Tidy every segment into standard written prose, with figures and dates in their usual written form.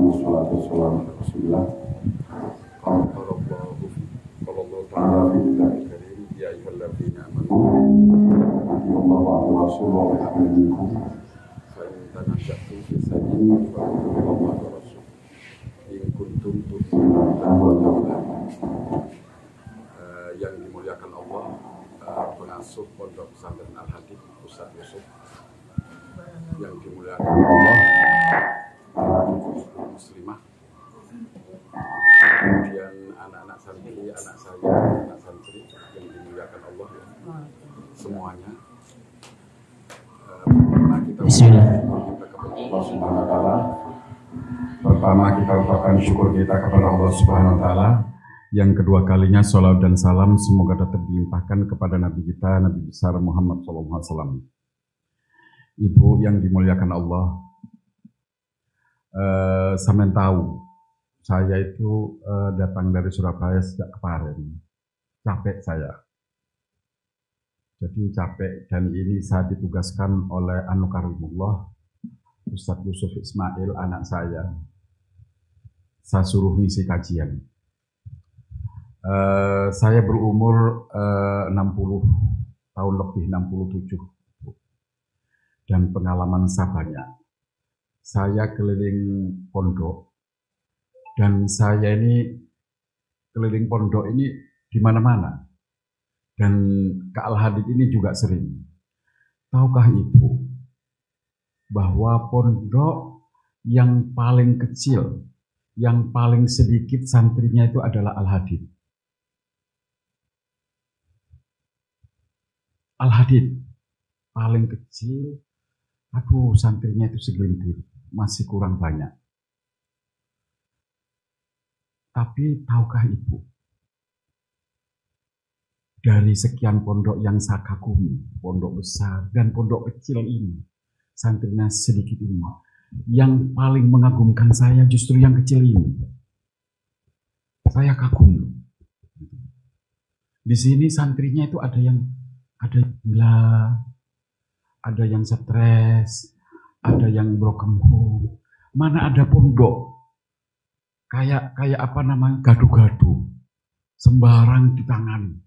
wassalatu wassalamu ala Rasulillah. Qala ta'ala fi kitabihil karim ya ayyuhalladzina amanu atiiullaha wa rasulahu wa la minkum fa in tanaza'tum fi shay'in farudduhu ila Allahi wa rasul in kuntum tu'minuna yang dimuliakan Allah, pengasuh Pondok Pesantren Al-Hadid Ustaz Yusuf, yang dimuliakan Allah, para muslimah, kemudian anak-anak santri, anak saya, anak santri yang dimuliakan Allah, semuanya. Pertama kita kepada Allah Subhanahu wa Ta'ala. Pertama kita ucapkan syukur kita kepada Allah Subhanahu wa Ta'ala. Yang kedua kalinya sholawat dan salam semoga tetap dilimpahkan kepada Nabi kita, Nabi besar Muhammad SAW. Ibu yang dimuliakan Allah, sampean tahu, saya itu datang dari Surabaya sejak kemarin. Capek saya. Jadi capek, dan ini saya ditugaskan oleh Anu Karimullah, Ustadz Yusuf Ismail, anak saya. Saya suruh ngisi kajian. Saya berumur 60 tahun lebih, 67, dan pengalaman saya banyak. Saya keliling pondok, dan saya ini keliling pondok ini di mana-mana, dan ke Al-Hadid ini juga sering. Tahukah Ibu bahwa pondok yang paling kecil, yang paling sedikit santrinya itu adalah Al-Hadid? Al-Hadid paling kecil, santrinya itu segelintir, masih kurang banyak. Tapi tahukah Ibu, dari sekian pondok yang saya kagumi, pondok besar dan pondok kecil ini, santrinya sedikit ini, yang paling mengagumkan saya justru yang kecil ini. Saya kagum. Di sini santrinya itu ada yang gila, ada yang stres, ada yang broken home. Mana ada pondok kayak gaduh-gaduh, sembarang ditangani.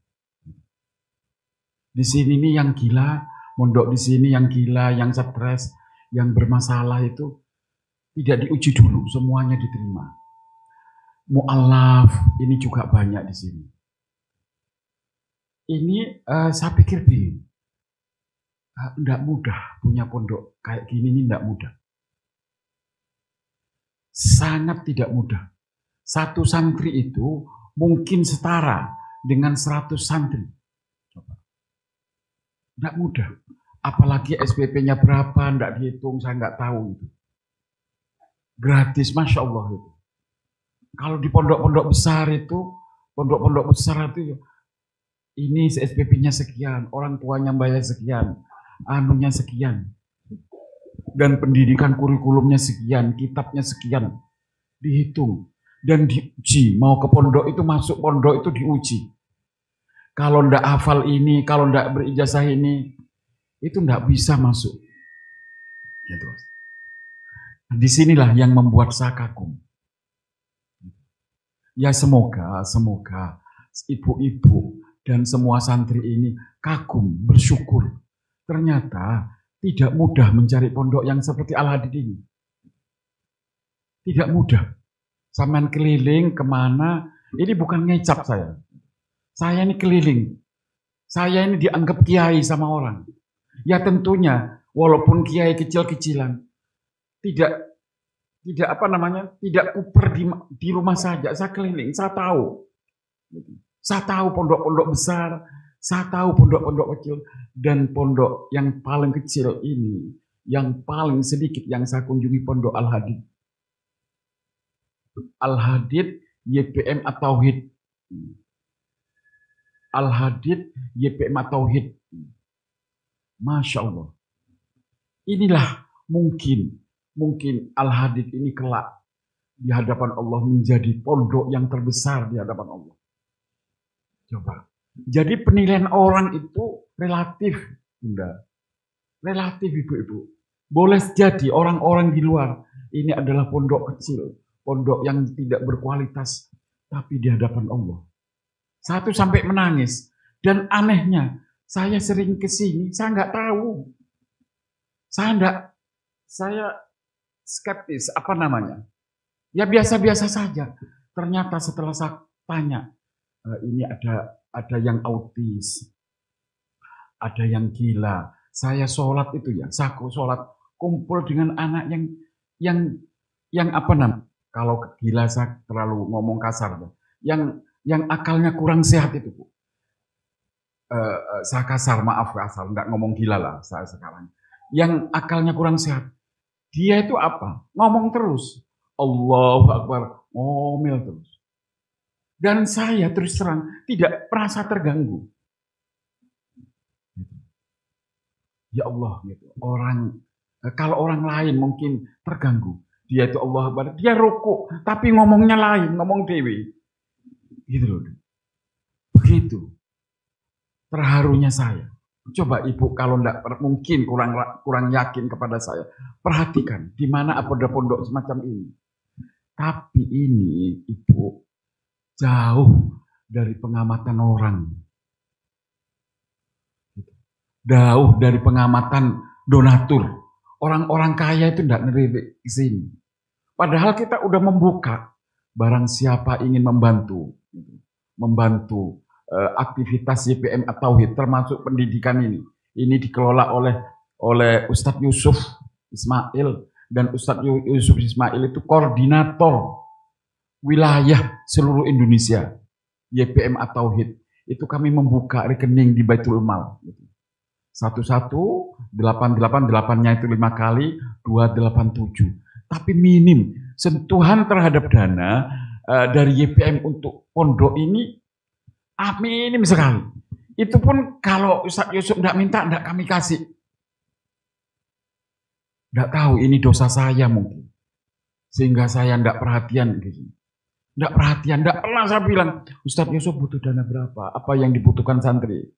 Di sini nih yang gila, pondok di sini yang gila, yang stres, yang bermasalah itu tidak diuji dulu, semuanya diterima. Mu'alaf ini juga banyak di sini. Ini saya pikir tidak mudah punya pondok kayak gini, ini tidak mudah. Sangat tidak mudah. Satu santri itu mungkin setara dengan 100 santri. Tidak mudah. Apalagi SPP-nya berapa, tidak dihitung, saya nggak tahu itu. Gratis, Masya Allah itu. Kalau di pondok-pondok besar itu, ini SPP-nya sekian, orang tuanya bayar sekian, anunya sekian, dan pendidikan kurikulumnya sekian, kitabnya sekian, dihitung dan diuji. Mau ke pondok itu, masuk pondok itu diuji. Kalau ndak hafal ini, kalau ndak berijazah ini, itu ndak bisa masuk. Gitu. Disinilah yang membuat saya kagum. Ya semoga ibu-ibu dan semua santri ini kagum, bersyukur. Ternyata tidak mudah mencari pondok yang seperti Al-Hadid ini. Tidak mudah. Sampean keliling kemana, ini bukan ngecap saya. Saya ini keliling. Saya ini dianggap kiai sama orang. Ya tentunya, walaupun kiai kecil-kecilan, tidak kuper di rumah saja. Saya keliling, saya tahu. Saya tahu pondok-pondok besar, saya tahu pondok-pondok kecil, dan pondok yang paling kecil ini, yang paling sedikit yang saya kunjungi pondok Al-Hadid. Al-Hadid YPM At-Tauhid. Al-Hadid YPM At-Tauhid. Masya Allah. Inilah mungkin Al-Hadid ini kelak di hadapan Allah menjadi pondok yang terbesar di hadapan Allah. Coba. Jadi penilaian orang itu relatif, Bunda. Relatif, Ibu-ibu. Boleh jadi orang-orang di luar ini adalah pondok kecil, pondok yang tidak berkualitas, tapi di hadapan Allah. Satu sampai menangis. Dan anehnya, saya sering ke sini, saya nggak tahu. Saya skeptis, apa namanya? Ya biasa-biasa saja. Ternyata setelah saya tanya, ini ada yang autis, ada yang gila. Saya sholat itu ya, saya sholat kumpul dengan anak yang apa namanya? Kalau gila saya terlalu ngomong kasar, yang akalnya kurang sehat itu, Bu. Saya kasar, maaf kasar, nggak ngomong gila lah saya sekarang. Yang akalnya kurang sehat, dia itu apa? Ngomong terus, Allahu Akbar, ngomel terus. Dan saya terus terang tidak merasa terganggu. Ya Allah, gitu. Kalau orang lain mungkin terganggu, dia itu Allah Akbar, dia rukuk, tapi ngomongnya lain, ngomong dewi. Gitu loh. Begitu. Terharunya saya. Coba Ibu kalau enggak mungkin kurang yakin kepada saya, perhatikan di mana ada pondok semacam ini. Tapi ini Ibu jauh dari pengamatan orang. Jauh dari pengamatan donatur. Orang-orang kaya itu enggak ngeririk ke sini. Padahal kita udah membuka, barang siapa ingin membantu aktivitas YPM At-Tauhid termasuk pendidikan ini. Ini dikelola oleh Ustadz Yusuf Ismail, dan Ustadz Yusuf Ismail itu koordinator wilayah seluruh Indonesia YPM At-Tauhid. Itu kami membuka rekening di Baitul Mal. 1188-8-nya itu 5 kali 287. Tapi minim sentuhan terhadap dana dari YPM untuk pondok ini minim sekali. Itu pun kalau Ustadz Yusuf tidak minta, tidak kami kasih. Tidak tahu ini dosa saya mungkin. Sehingga saya tidak perhatian. Tidak perhatian, tidak pernah saya bilang, Ustadz Yusuf butuh dana berapa? Apa yang dibutuhkan santri?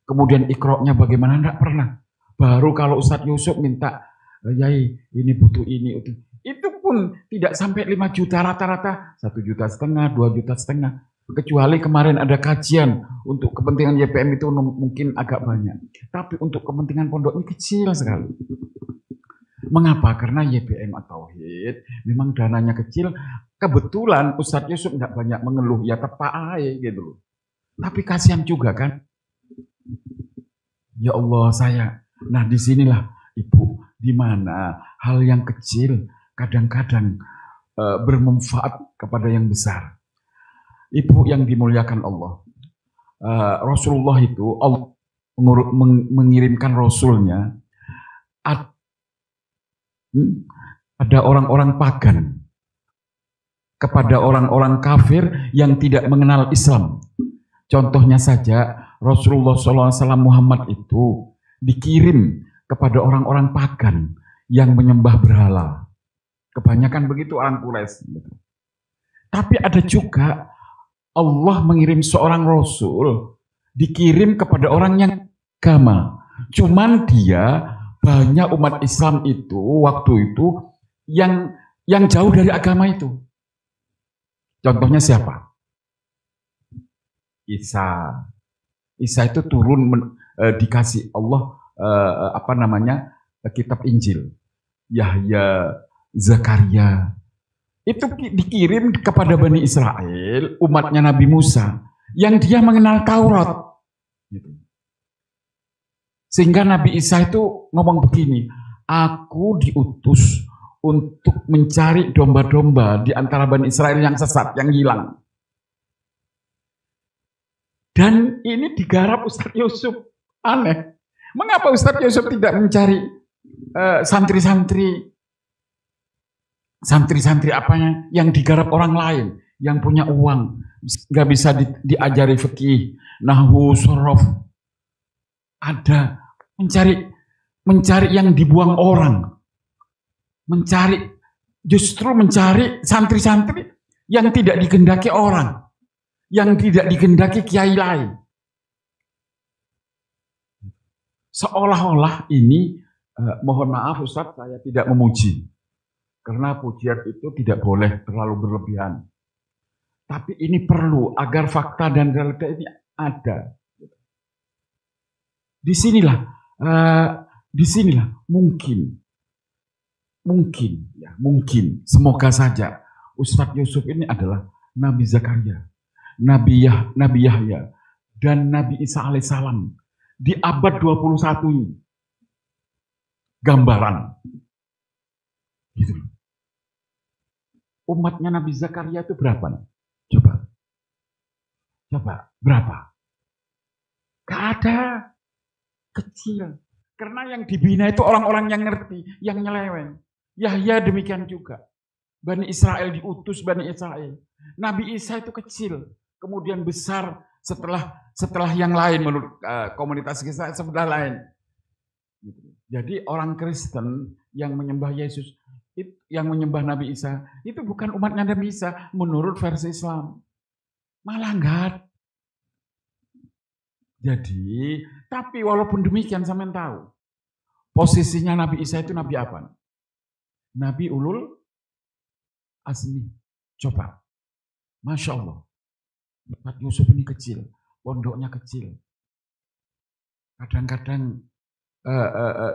Kemudian ikroknya bagaimana? Tidak pernah. Baru kalau Ustadz Yusuf minta, Yai ini butuh ini. Itu pun tidak sampai 5 juta rata-rata. 1,5 juta, 2,5 juta. Kecuali kemarin ada kajian untuk kepentingan YPM itu mungkin agak banyak. Tapi untuk kepentingan pondok ini kecil sekali. Mengapa? Karena YPM At-Tauhid memang dananya kecil. Kebetulan Ustadz Yusuf tidak banyak mengeluh. Ya tepat aja gitu loh. Tapi kasihan juga kan. Ya Allah saya. Nah disinilah Ibu. Di mana hal yang kecil kadang-kadang bermanfaat kepada yang besar. Ibu yang dimuliakan Allah. Rasulullah itu Allah mengirimkan Rasulnya. Ada orang-orang pagan kepada orang-orang kafir yang tidak mengenal Islam. Contohnya saja Rasulullah SAW Muhammad itu dikirim kepada orang-orang pagan yang menyembah berhala. Kebanyakan begitu orang Quraisy. Tapi ada juga Allah mengirim seorang Rasul dikirim kepada orang yang agama. Cuman dia banyak umat Islam itu waktu itu yang jauh dari agama itu. Contohnya siapa? Isa. Isa itu turun dikasih Allah kitab Injil. Yahya, Zakaria. Itu dikirim kepada Bani Israel, umatnya Nabi Musa, yang dia mengenal Taurat. Sehingga Nabi Isa itu ngomong begini, aku diutus untuk mencari domba-domba di antara Bani Israel yang sesat, yang hilang. Dan ini digarap Ustadz Yusuf. Aneh. Mengapa Ustadz Yusuf tidak mencari santri-santri apanya yang digarap orang lain, yang punya uang, nggak bisa diajari fikih, nahwu, sorof. Ada mencari yang dibuang orang, justru mencari santri-santri yang tidak dikehendaki orang, yang tidak dikehendaki kiai lain. Seolah-olah ini, mohon maaf Ustaz, saya tidak memuji. Karena pujian itu tidak boleh terlalu berlebihan. Tapi ini perlu agar fakta dan realita ini ada. Disinilah mungkin, semoga saja Ustadz Yusuf ini adalah Nabi Zakaria, Nabi Yahya, dan Nabi Isa alaihissalam di abad 21 ini. Gambaran. Gitu. Umatnya Nabi Zakaria itu berapa? Coba, berapa? Gak ada. Kecil. Karena yang dibina itu orang-orang yang ngerti, yang nyeleweng. Yahya demikian juga. Bani Israel diutus Bani Israel. Nabi Isa itu kecil, kemudian besar setelah yang lain menurut komunitas kita sebelah lain. Jadi orang Kristen yang menyembah Yesus, yang menyembah Nabi Isa, itu bukan umatnya Nabi Isa menurut versi Islam. Malah enggak. Jadi, tapi walaupun demikian sampean tahu, posisinya Nabi Isa itu Nabi apa? Nabi Ulul Azmi. Coba. Masya Allah. Ustadz Yusuf ini kecil. Pondoknya kecil. Kadang-kadang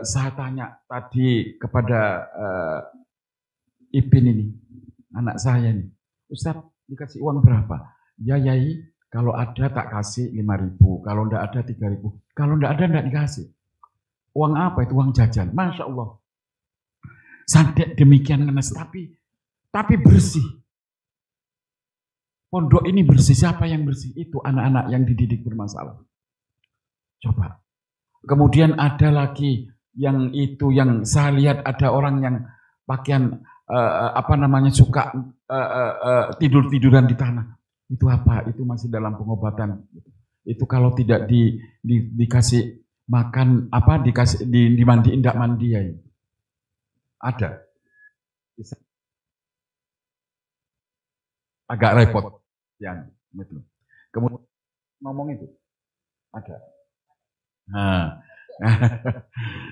saya tanya tadi kepada Ipin ini. Anak saya ini. Ustadz dikasih uang berapa? Ya Yai. Kalau ada tak kasih 5.000, kalau enggak ada 3.000, kalau enggak ada enggak dikasih. Uang apa itu? Uang jajan. Masya Allah. Sampai demikian ngenes, tapi bersih. Pondok ini bersih. Siapa yang bersih? Itu anak-anak yang dididik bermasalah. Coba. Kemudian ada lagi yang saya lihat ada orang yang pakaian suka tidur-tiduran di tanah. Itu apa? Itu masih dalam pengobatan. Itu kalau tidak dikasih makan dimandiin tidak mandi ya. Ada. Agak repot yang itu. Kemudian ngomong itu ada. Nah,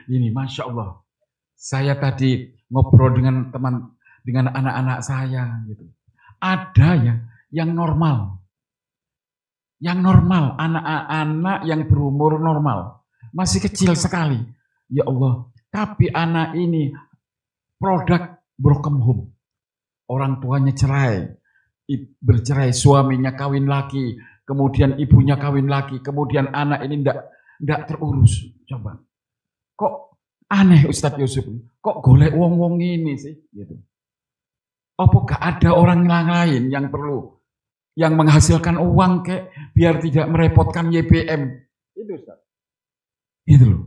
ini Masya Allah. Saya tadi ngobrol dengan anak-anak saya gitu. Ada ya yang normal. Yang normal, anak-anak yang berumur normal. Masih kecil sekali. Ya Allah, tapi anak ini produk broken home. Orang tuanya bercerai, suaminya kawin lagi, kemudian ibunya kawin lagi, kemudian anak ini ndak terurus. Coba. Kok aneh Ustadz Yusuf? Kok golek wong-wong ini sih? Gitu. Apa gak ada orang lain yang perlu yang menghasilkan uang biar tidak merepotkan YPM? Itu Ustaz. Itu loh.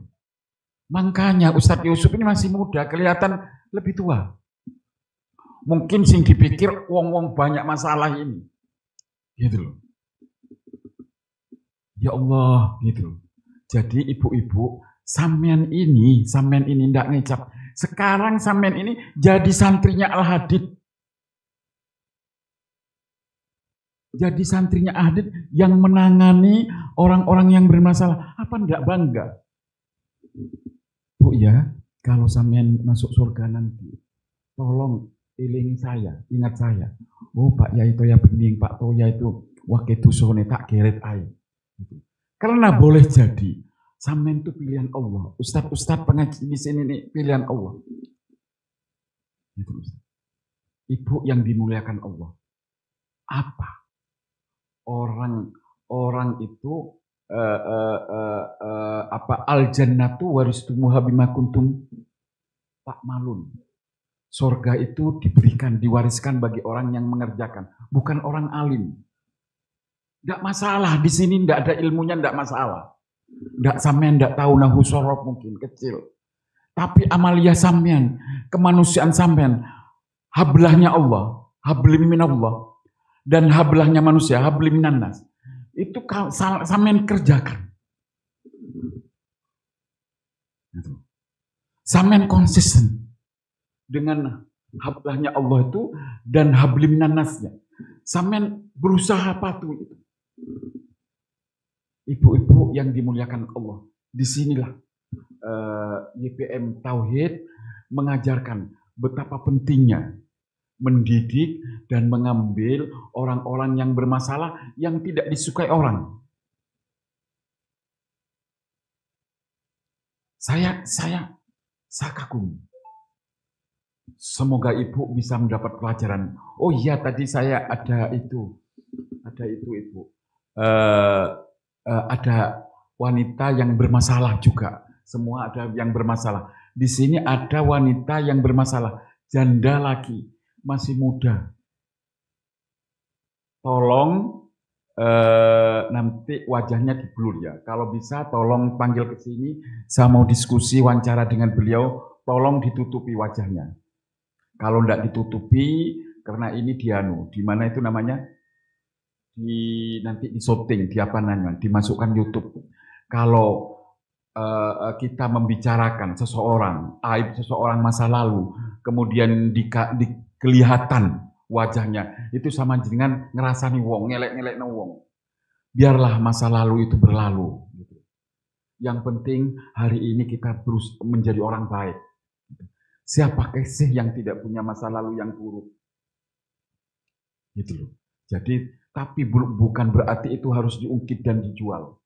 Makanya Ustadz Yusuf ini masih muda, kelihatan lebih tua. Mungkin sing dipikir wong-wong banyak masalah ini. Gitu loh. Ya Allah, gitu loh. Jadi ibu-ibu, sampean ini ndak ngecap. Sekarang sampean ini jadi santrinya Al-Hadid. Jadi santrinya Al-Hadid yang menangani orang-orang yang bermasalah. Apa ndak bangga? Bu ya, kalau sampean masuk surga nanti, tolong ilingi saya, ingat saya. Oh Pak Yai Toya Bening, Pak Toya itu wakil dusone tak geret air. Karena boleh jadi, sampean itu pilihan Allah. Ustadz pengaji di sini nih pilihan Allah. Gitu, Ibu yang dimuliakan Allah. Apa? Orang itu al-jannatu waristumuha bima kuntum ta'malun. Surga itu diwariskan bagi orang yang mengerjakan, bukan orang alim. Enggak masalah di sini, enggak ada ilmunya, enggak masalah. Enggak tahu nahu sorof mungkin kecil. Tapi amalia sampean, kemanusiaan sampean, hablahnya Allah, hablim minallah, dan hablahnya manusia, hablim minannas. Itu sampean kerjakan. Sampean konsisten dengan hablahnya Allah itu dan hablim minannasnya. Sampean berusaha patuh itu. Ibu-ibu yang dimuliakan Allah, disinilah YPM Tauhid mengajarkan betapa pentingnya mendidik dan mengambil orang-orang yang bermasalah yang tidak disukai orang. Saya kagum. Semoga ibu bisa mendapat pelajaran. Oh iya, tadi saya ada itu ibu. Ada wanita yang bermasalah juga. Semua ada yang bermasalah. Di sini ada wanita yang bermasalah, janda laki, masih muda. Tolong nanti wajahnya di-blur ya. Kalau bisa tolong panggil ke sini, saya mau diskusi wawancara dengan beliau, tolong ditutupi wajahnya. Kalau tidak ditutupi, karena ini di mana itu namanya? Nanti di shooting, di apa namanya? Dimasukkan YouTube. Kalau kita membicarakan seseorang, aib seseorang masa lalu, kemudian kelihatan wajahnya, itu sama dengan ngerasani wong, ngelek-ngelek wong. Biarlah masa lalu itu berlalu. Yang penting hari ini kita terus menjadi orang baik. Siapa sih yang tidak punya masa lalu yang buruk? Gitu loh. Jadi, tapi bukan berarti itu harus diungkit dan dijual.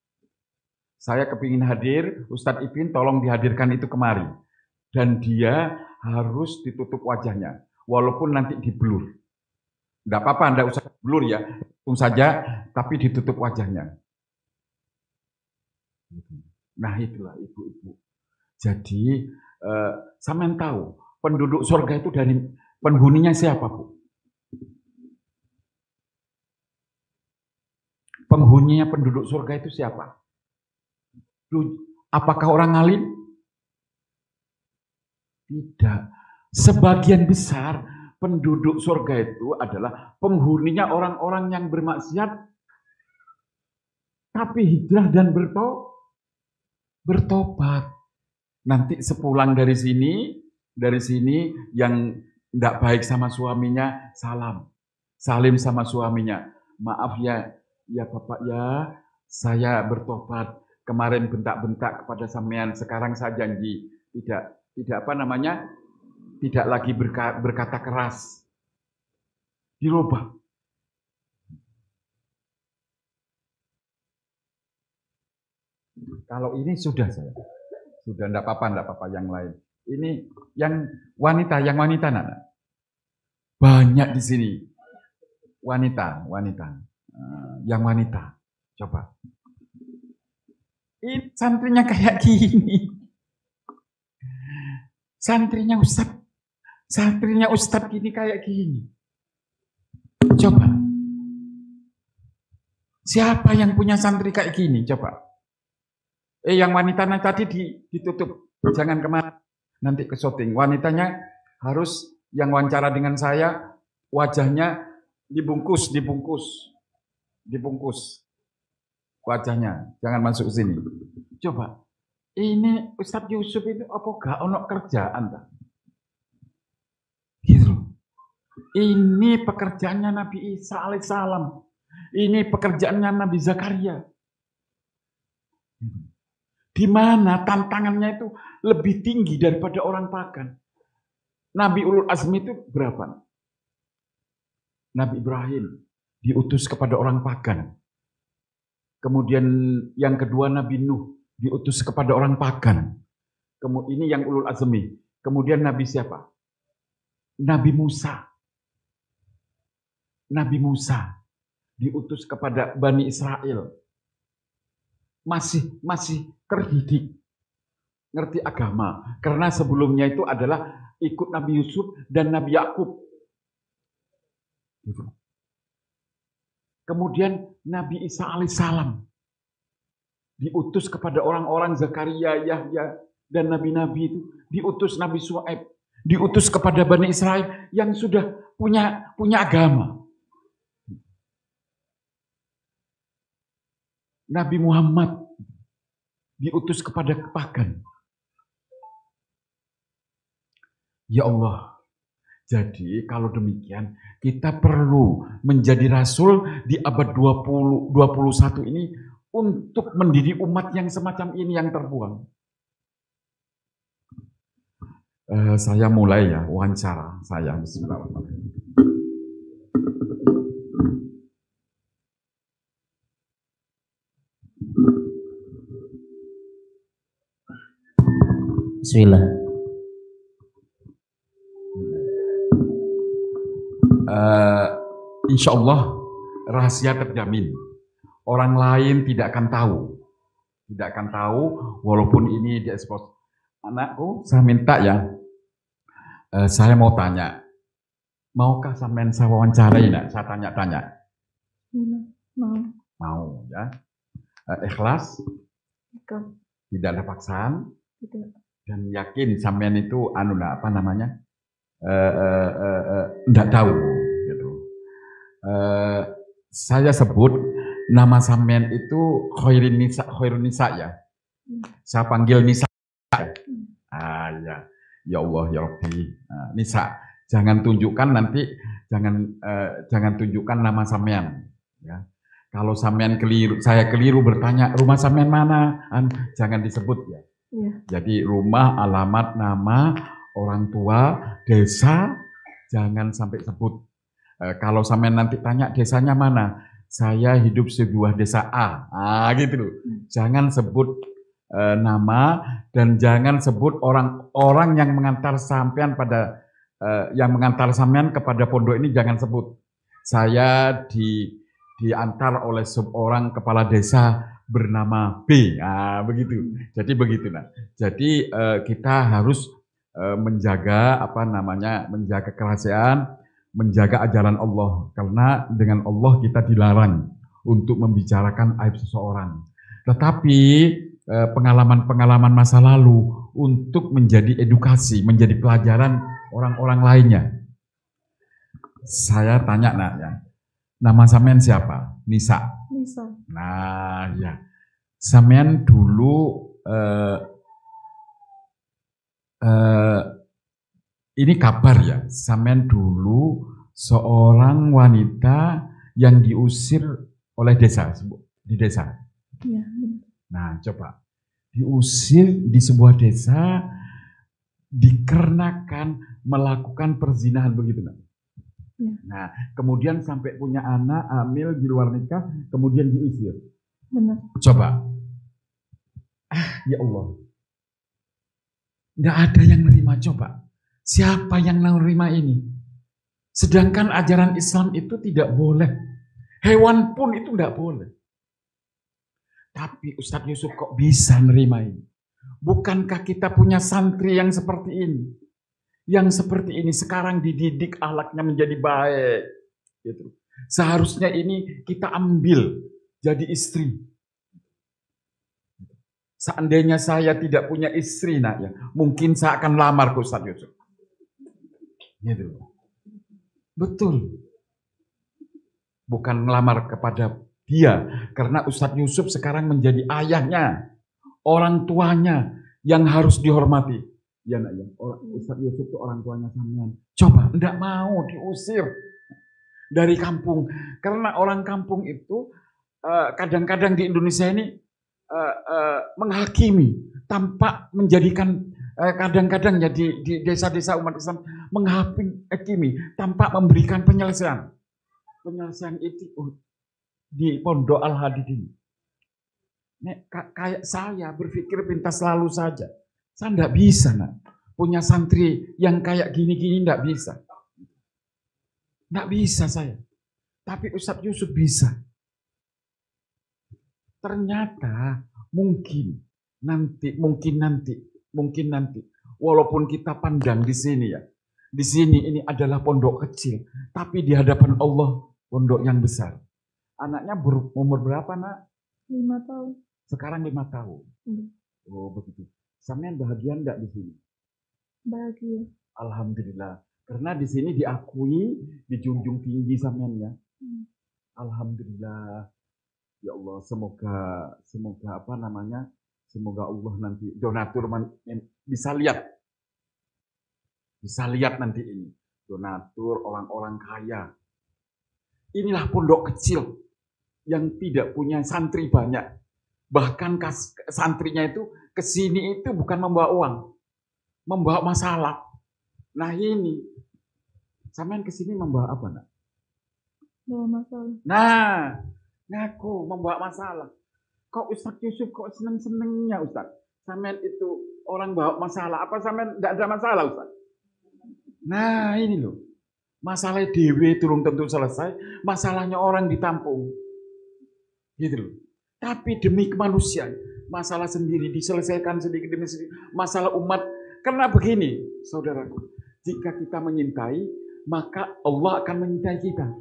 Saya kepingin hadir, Ustadz Ipin tolong dihadirkan itu kemari. Dan dia harus ditutup wajahnya, walaupun nanti di-blur. Tidak apa-apa, tidak usah blur ya, langsung saja, tapi ditutup wajahnya. Nah itulah ibu-ibu. Jadi, sampean tahu, penduduk surga itu dari penghuninya siapa, Bu? Penghuninya penduduk surga itu siapa? Apakah orang alim? Tidak. Sebagian besar penduduk surga itu adalah penghuninya orang-orang yang bermaksiat, tapi hijrah dan bertobat. Nanti sepulang dari sini yang tidak baik sama suaminya, salim sama suaminya. Maaf ya Bapak ya, saya bertobat. Kemarin bentak-bentak kepada sampean, sekarang saya janji tidak apa namanya, tidak lagi berkata keras. Dirubah. Kalau ini sudah saya. Sudah enggak apa-apa yang lain. Ini yang wanita Nana. Banyak di sini. Wanita. Yang wanita. Coba. Ini santrinya kayak gini. Santrinya Ustadz gini kayak gini. Coba. Siapa yang punya santri kayak gini? Coba. Yang wanita tadi ditutup. Jangan kemana. Nanti ke syuting. Wanitanya harus yang wawancara dengan saya, wajahnya dibungkus. Wajahnya. Jangan masuk sini. Coba. Ini Ustadz Yusuf itu apa gak ono kerjaan tak? Gitu. Ini pekerjaannya Nabi Isa alaihissalam. Ini pekerjaannya Nabi Zakaria. Di mana tantangannya itu lebih tinggi daripada orang pagan. Nabi Ulul Azmi itu berapa? Nabi Ibrahim diutus kepada orang pagan. Kemudian yang kedua Nabi Nuh diutus kepada orang pagan. Ini yang Ulul Azmi. Kemudian Nabi siapa? Nabi Musa. Nabi Musa diutus kepada Bani Israel. Masih terdidik, ngerti agama. Karena sebelumnya itu adalah ikut Nabi Yusuf dan Nabi Yakub. Kemudian Nabi Isa alaihissalam diutus kepada orang-orang Zakaria, Yahya, dan nabi-nabi itu. Diutus Nabi Syuaib, diutus kepada Bani Israel yang sudah punya agama. Nabi Muhammad diutus kepada pagan. Ya Allah. Jadi kalau demikian kita perlu menjadi rasul di abad 21 ini untuk mendidik umat yang semacam ini yang terbuang. Saya mulai ya wawancara saya. Bismillahirrahmanirrahim. Bismillah. Insya Allah rahasia terjamin. Orang lain tidak akan tahu. Tidak akan tahu walaupun ini diekspos. Anakku, saya minta ya, saya mau tanya. Maukah sampean saya wawancarai? Saya tanya-tanya. Mau. Mau ya. Ikhlas? Tidak ada paksaan? Tidak. Dan yakin sampean itu apa namanya? Enggak tahu gitu. Saya sebut nama sampean itu Khairun Nisa ya. Saya panggil Nisa. Ya. Ya Allah ya Rabbi. Nisa, jangan tunjukkan nanti jangan tunjukkan nama sampean ya. Kalau sampean keliru, saya keliru bertanya rumah sampean mana? Jangan disebut ya. Ya. Jadi rumah, alamat, nama, orang tua, desa, jangan sampai sebut. Kalau sampean nanti tanya desanya mana, saya hidup sebuah desa A, gitu loh. Jangan sebut nama dan jangan sebut orang-orang yang mengantar sampean kepada pondok ini, jangan sebut. Saya diantar oleh seorang kepala desa bernama B, begitu. Jadi begitu Jadi kita harus menjaga menjaga kerahasiaan, menjaga ajaran Allah, karena dengan Allah kita dilarang untuk membicarakan aib seseorang. Tetapi pengalaman-pengalaman masa lalu untuk menjadi edukasi, menjadi pelajaran orang-orang lainnya. Saya tanya ya. Nama sampean siapa? Nisa. Nisa. Nah, ya. Sampean dulu ini kabar ya. Sampean dulu seorang wanita yang diusir oleh desa di desa. Iya. Nah, coba diusir di sebuah desa dikarenakan melakukan perzinahan begitu, Nak. Ya. Nah, kemudian sampai punya anak, hamil di luar nikah, kemudian diusir. Benar. Coba. Ya Allah. Nggak ada yang nerima, coba. Siapa yang nerima ini? Sedangkan ajaran Islam itu tidak boleh. Hewan pun itu nggak boleh. Tapi Ustadz Yusuf kok bisa nerima ini? Bukankah kita punya santri yang seperti ini? Yang seperti ini sekarang dididik akhlaknya menjadi baik. Gitu. Seharusnya ini kita ambil jadi istri. Seandainya saya tidak punya istri, ya, mungkin saya akan lamar ke Ustadz Yusuf. Gitu. Betul. Bukan melamar kepada dia, karena Ustadz Yusuf sekarang menjadi ayahnya, orang tuanya yang harus dihormati. Ya nak ya, Ustadz Yusuf itu orang tuanya sampean. Coba, enggak mau diusir dari kampung, karena orang kampung itu kadang-kadang di Indonesia ini menghakimi tanpa menjadikan kadang-kadang ya di desa-desa umat Islam menghakimi tanpa memberikan penyelesaian itu di Pondok Al-Hadid ini. Kayak saya berpikir pintas lalu saja. Saya enggak bisa, Nak. Punya santri yang kayak gini-gini enggak bisa. Enggak bisa saya. Tapi Ustadz Yusuf bisa. Ternyata mungkin nanti, walaupun kita pandang di sini ya. Di sini ini adalah pondok kecil, tapi di hadapan Allah pondok yang besar. Anaknya umur berapa, Nak? 5 tahun. Sekarang 5 tahun. Oh, begitu. Sampean bahagia enggak di sini? Bahagia. Alhamdulillah. Karena di sini diakui, dijunjung tinggi sampean ya. Alhamdulillah. Ya Allah, semoga semoga Allah nanti donatur bisa lihat nanti ini. Donatur orang-orang kaya. Inilah pondok kecil yang tidak punya santri banyak. Bahkan santrinya itu kesini itu bukan membawa uang. membawa masalah. Nah ini, sampean kesini membawa apa nak? Bawa masalah. Nah, ngaku membawa masalah. Kok Ustadz Yusuf kok seneng-senengnya Ustadz? Sampean itu orang bawa masalah. Apa sampean tidak ada masalah Ustadz? Nah ini loh. Masalah dewe itu belum tentu selesai. Masalahnya orang ditampung. Gitu loh. Tapi demi kemanusiaan. Masalah sendiri diselesaikan sedikit demi sedikit. Masalah umat. Karena begini, saudaraku. Jika kita menyintai, maka Allah akan menyintai kita.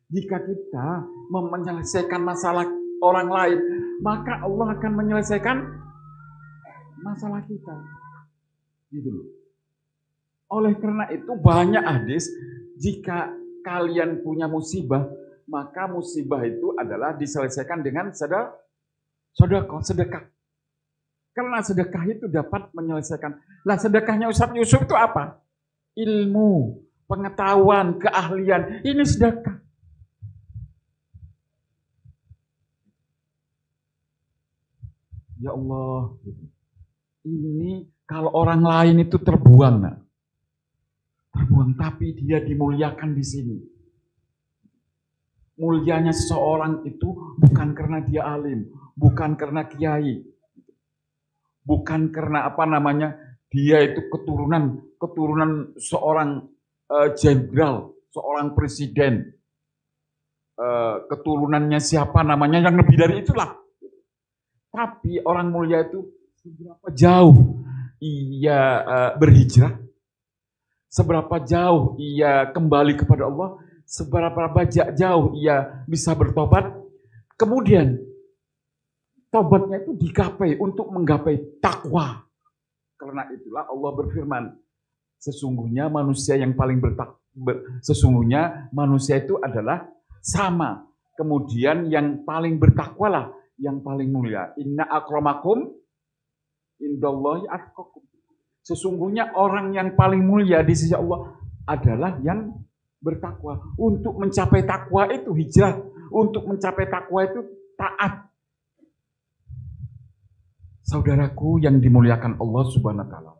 Jika kita menyelesaikan masalah orang lain, maka Allah akan menyelesaikan masalah kita. Gitu loh. Oleh karena itu banyak hadis, jika kalian punya musibah, maka musibah itu adalah diselesaikan dengan sedekah. Karena sedekah itu dapat menyelesaikan. Lah sedekahnya Ustadz Yusuf itu apa? Ilmu, pengetahuan, keahlian. Ini sedekah. Ya Allah, ini kalau orang lain itu terbuang, nah. Terbuang, tapi dia dimuliakan di sini. Mulianya seseorang itu bukan karena dia alim, bukan karena kiai, bukan karena apa namanya, dia itu keturunan seorang jenderal, seorang presiden, keturunannya siapa namanya, yang lebih dari itulah. Tapi orang mulia itu seberapa jauh ia berhijrah, seberapa jauh ia kembali kepada Allah, seberapa jauh ia bisa bertobat, kemudian tobatnya itu digapai untuk menggapai takwa. Karena itulah Allah berfirman, sesungguhnya manusia yang paling sesungguhnya manusia itu adalah sama. Kemudian yang paling bertakwalah yang paling mulia. Inna akramakum indallahi atqakum. Sesungguhnya orang yang paling mulia di sisi Allah adalah yang bertakwa. Untuk mencapai takwa itu hijrah. Untuk mencapai takwa itu taat. Saudaraku yang dimuliakan Allah Subhanahu wa taala.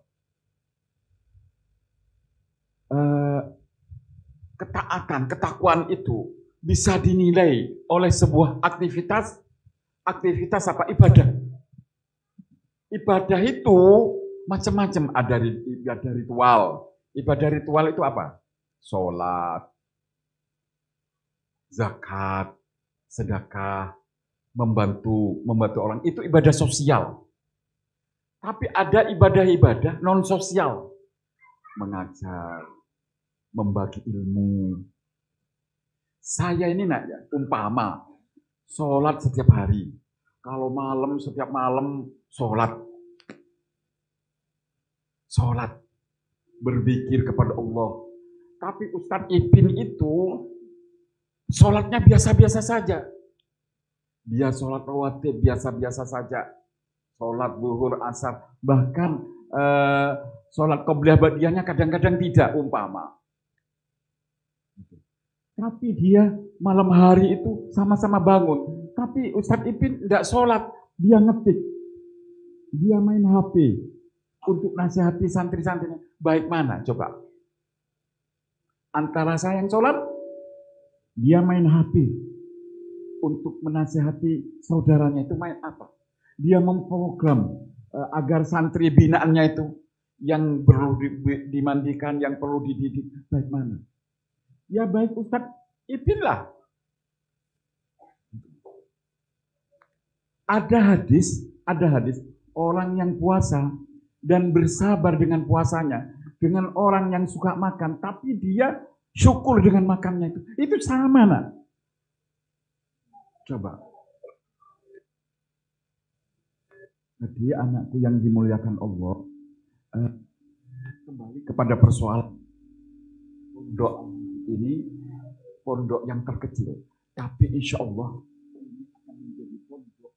Ketaatan, ketakwaan itu bisa dinilai oleh sebuah aktivitas apa? Ibadah. Ibadah itu macam-macam, ada ibadah ritual. Ibadah ritual itu apa? Sholat, zakat, sedekah, membantu orang. Itu ibadah sosial. Tapi ada ibadah-ibadah non sosial. Mengajar, membagi ilmu. Saya ini nak ya, umpama sholat setiap hari. Kalau malam, setiap malam sholat. Sholat. Berzikir kepada Allah. Tapi Ustadz Ibn itu sholatnya biasa-biasa saja. Dia sholat rawatib biasa-biasa saja. Sholat zuhur, asar. Bahkan sholat qobliyah ba'diyahnya kadang-kadang tidak, umpama. Tapi dia malam hari itu sama-sama bangun. Tapi Ustadz Ipin tidak sholat, dia ngetik. Dia main HP untuk nasihati santri-santrinya. Baik mana coba? Antara saya yang sholat, dia main HP untuk menasihati saudaranya. Itu main apa? Dia memprogram agar santri binaannya itu yang perlu dimandikan, yang perlu dididik. Baik mana? Ya baik Ustadz Ipin lah. Ada hadis orang yang puasa dan bersabar dengan puasanya dengan orang yang suka makan, tapi dia syukur dengan makannya itu sama nak. Coba. Jadi anakku yang dimuliakan Allah, kembali kepada persoalan pondok ini, pondok yang terkecil, tapi insya Allah akan menjadi pondok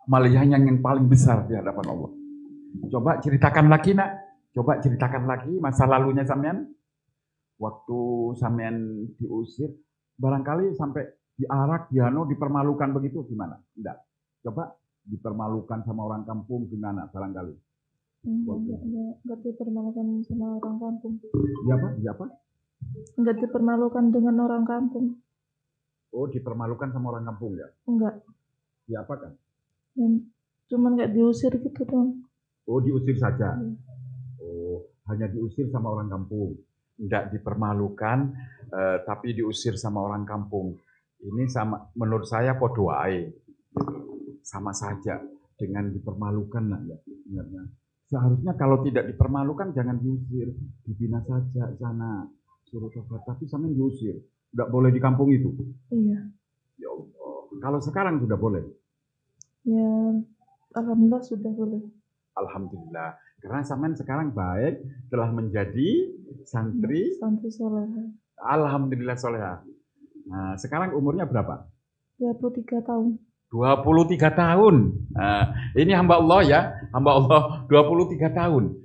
amaliyahnya yang paling besar di hadapan Allah. Coba ceritakan lagi nak, coba ceritakan lagi masa lalunya sampean, waktu sampean diusir, barangkali sampai diarak, diano, dipermalukan begitu gimana? Enggak. Coba dipermalukan sama orang kampung gimana barangkali? Enggak dipermalukan sama orang kampung. Iya apa? Iya apa? Enggak dipermalukan dengan orang kampung. Oh, dipermalukan sama orang kampung ya? Enggak. Iya apa kan? Cuman nggak diusir gitu dong. Oh, diusir saja. Iya. Oh, hanya diusir sama orang kampung. Enggak dipermalukan, tapi diusir sama orang kampung. Ini sama, menurut saya podo ae. Sama saja dengan dipermalukan lah ya. Ingatnya. Seharusnya kalau tidak dipermalukan jangan diusir, dibina saja sana, suruh tobat. Tapi sampai diusir, nggak boleh di kampung itu. Iya. Ya Allah. Kalau sekarang sudah boleh. Ya, alhamdulillah sudah boleh. Alhamdulillah. Karena sampean sekarang baik, telah menjadi santri soleha. Alhamdulillah soleha. Nah, sekarang umurnya berapa? 23 tahun. 23 tahun. Nah, ini hamba Allah ya, hamba Allah 23 tahun.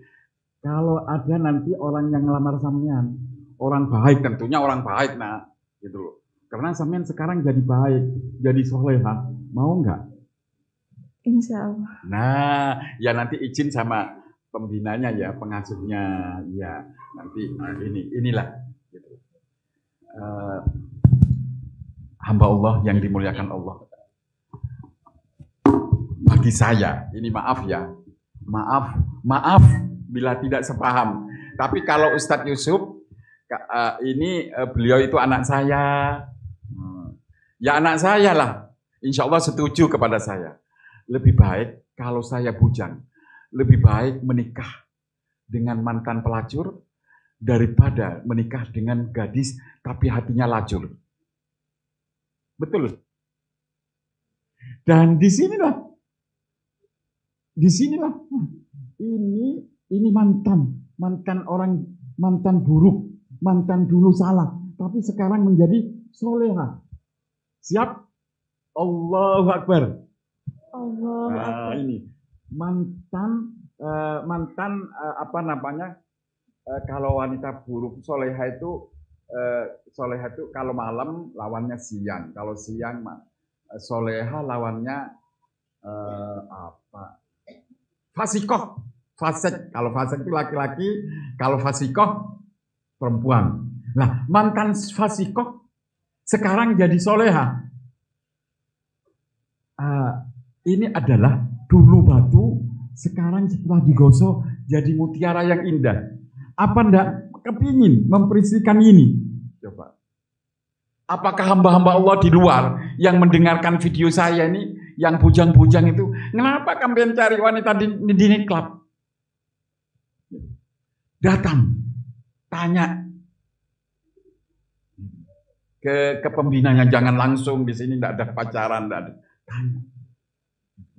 Kalau ada nanti orang yang ngelamar sampean, orang baik tentunya orang baik nah, gitu loh. Karena sampean sekarang jadi baik, jadi soleha, mau nggak? Insya Allah. Nah, ya nanti izin sama pembinanya ya, pengasuhnya, ya nanti inilah. Gitu. Hamba Allah yang dimuliakan Allah. Bagi saya, ini maaf ya, maaf bila tidak sepaham. Tapi kalau Ustadz Yusuf, ini beliau itu anak saya, ya anak saya lah. Insya Allah setuju kepada saya. Lebih baik kalau saya bujang, lebih baik menikah dengan mantan pelacur daripada menikah dengan gadis tapi hatinya lacur. Betul. Dan disinilah ini mantan orang, mantan buruk, mantan dulu salah, tapi sekarang menjadi soleha. Siap? Allahu Akbar. Allahu Akbar. Ini mantan apa namanya? Kalau wanita buruk soleha itu kalau malam lawannya siang, kalau siang soleha lawannya apa? Fasikoh, fasik. Kalau fasik itu laki-laki, kalau fasikoh perempuan. Nah, mantan fasikoh sekarang jadi soleha. Ini adalah dulu batu, sekarang setelah digosok jadi mutiara yang indah. Apa ndak kepingin memperisikan ini? Coba. Apakah hamba-hamba Allah di luar yang mendengarkan video saya ini, yang bujang-bujang itu, kenapa kalian cari wanita di club? Datang, tanya ke pembinanya, jangan langsung di sini, tidak ada pacaran, tidak ada. Tanya.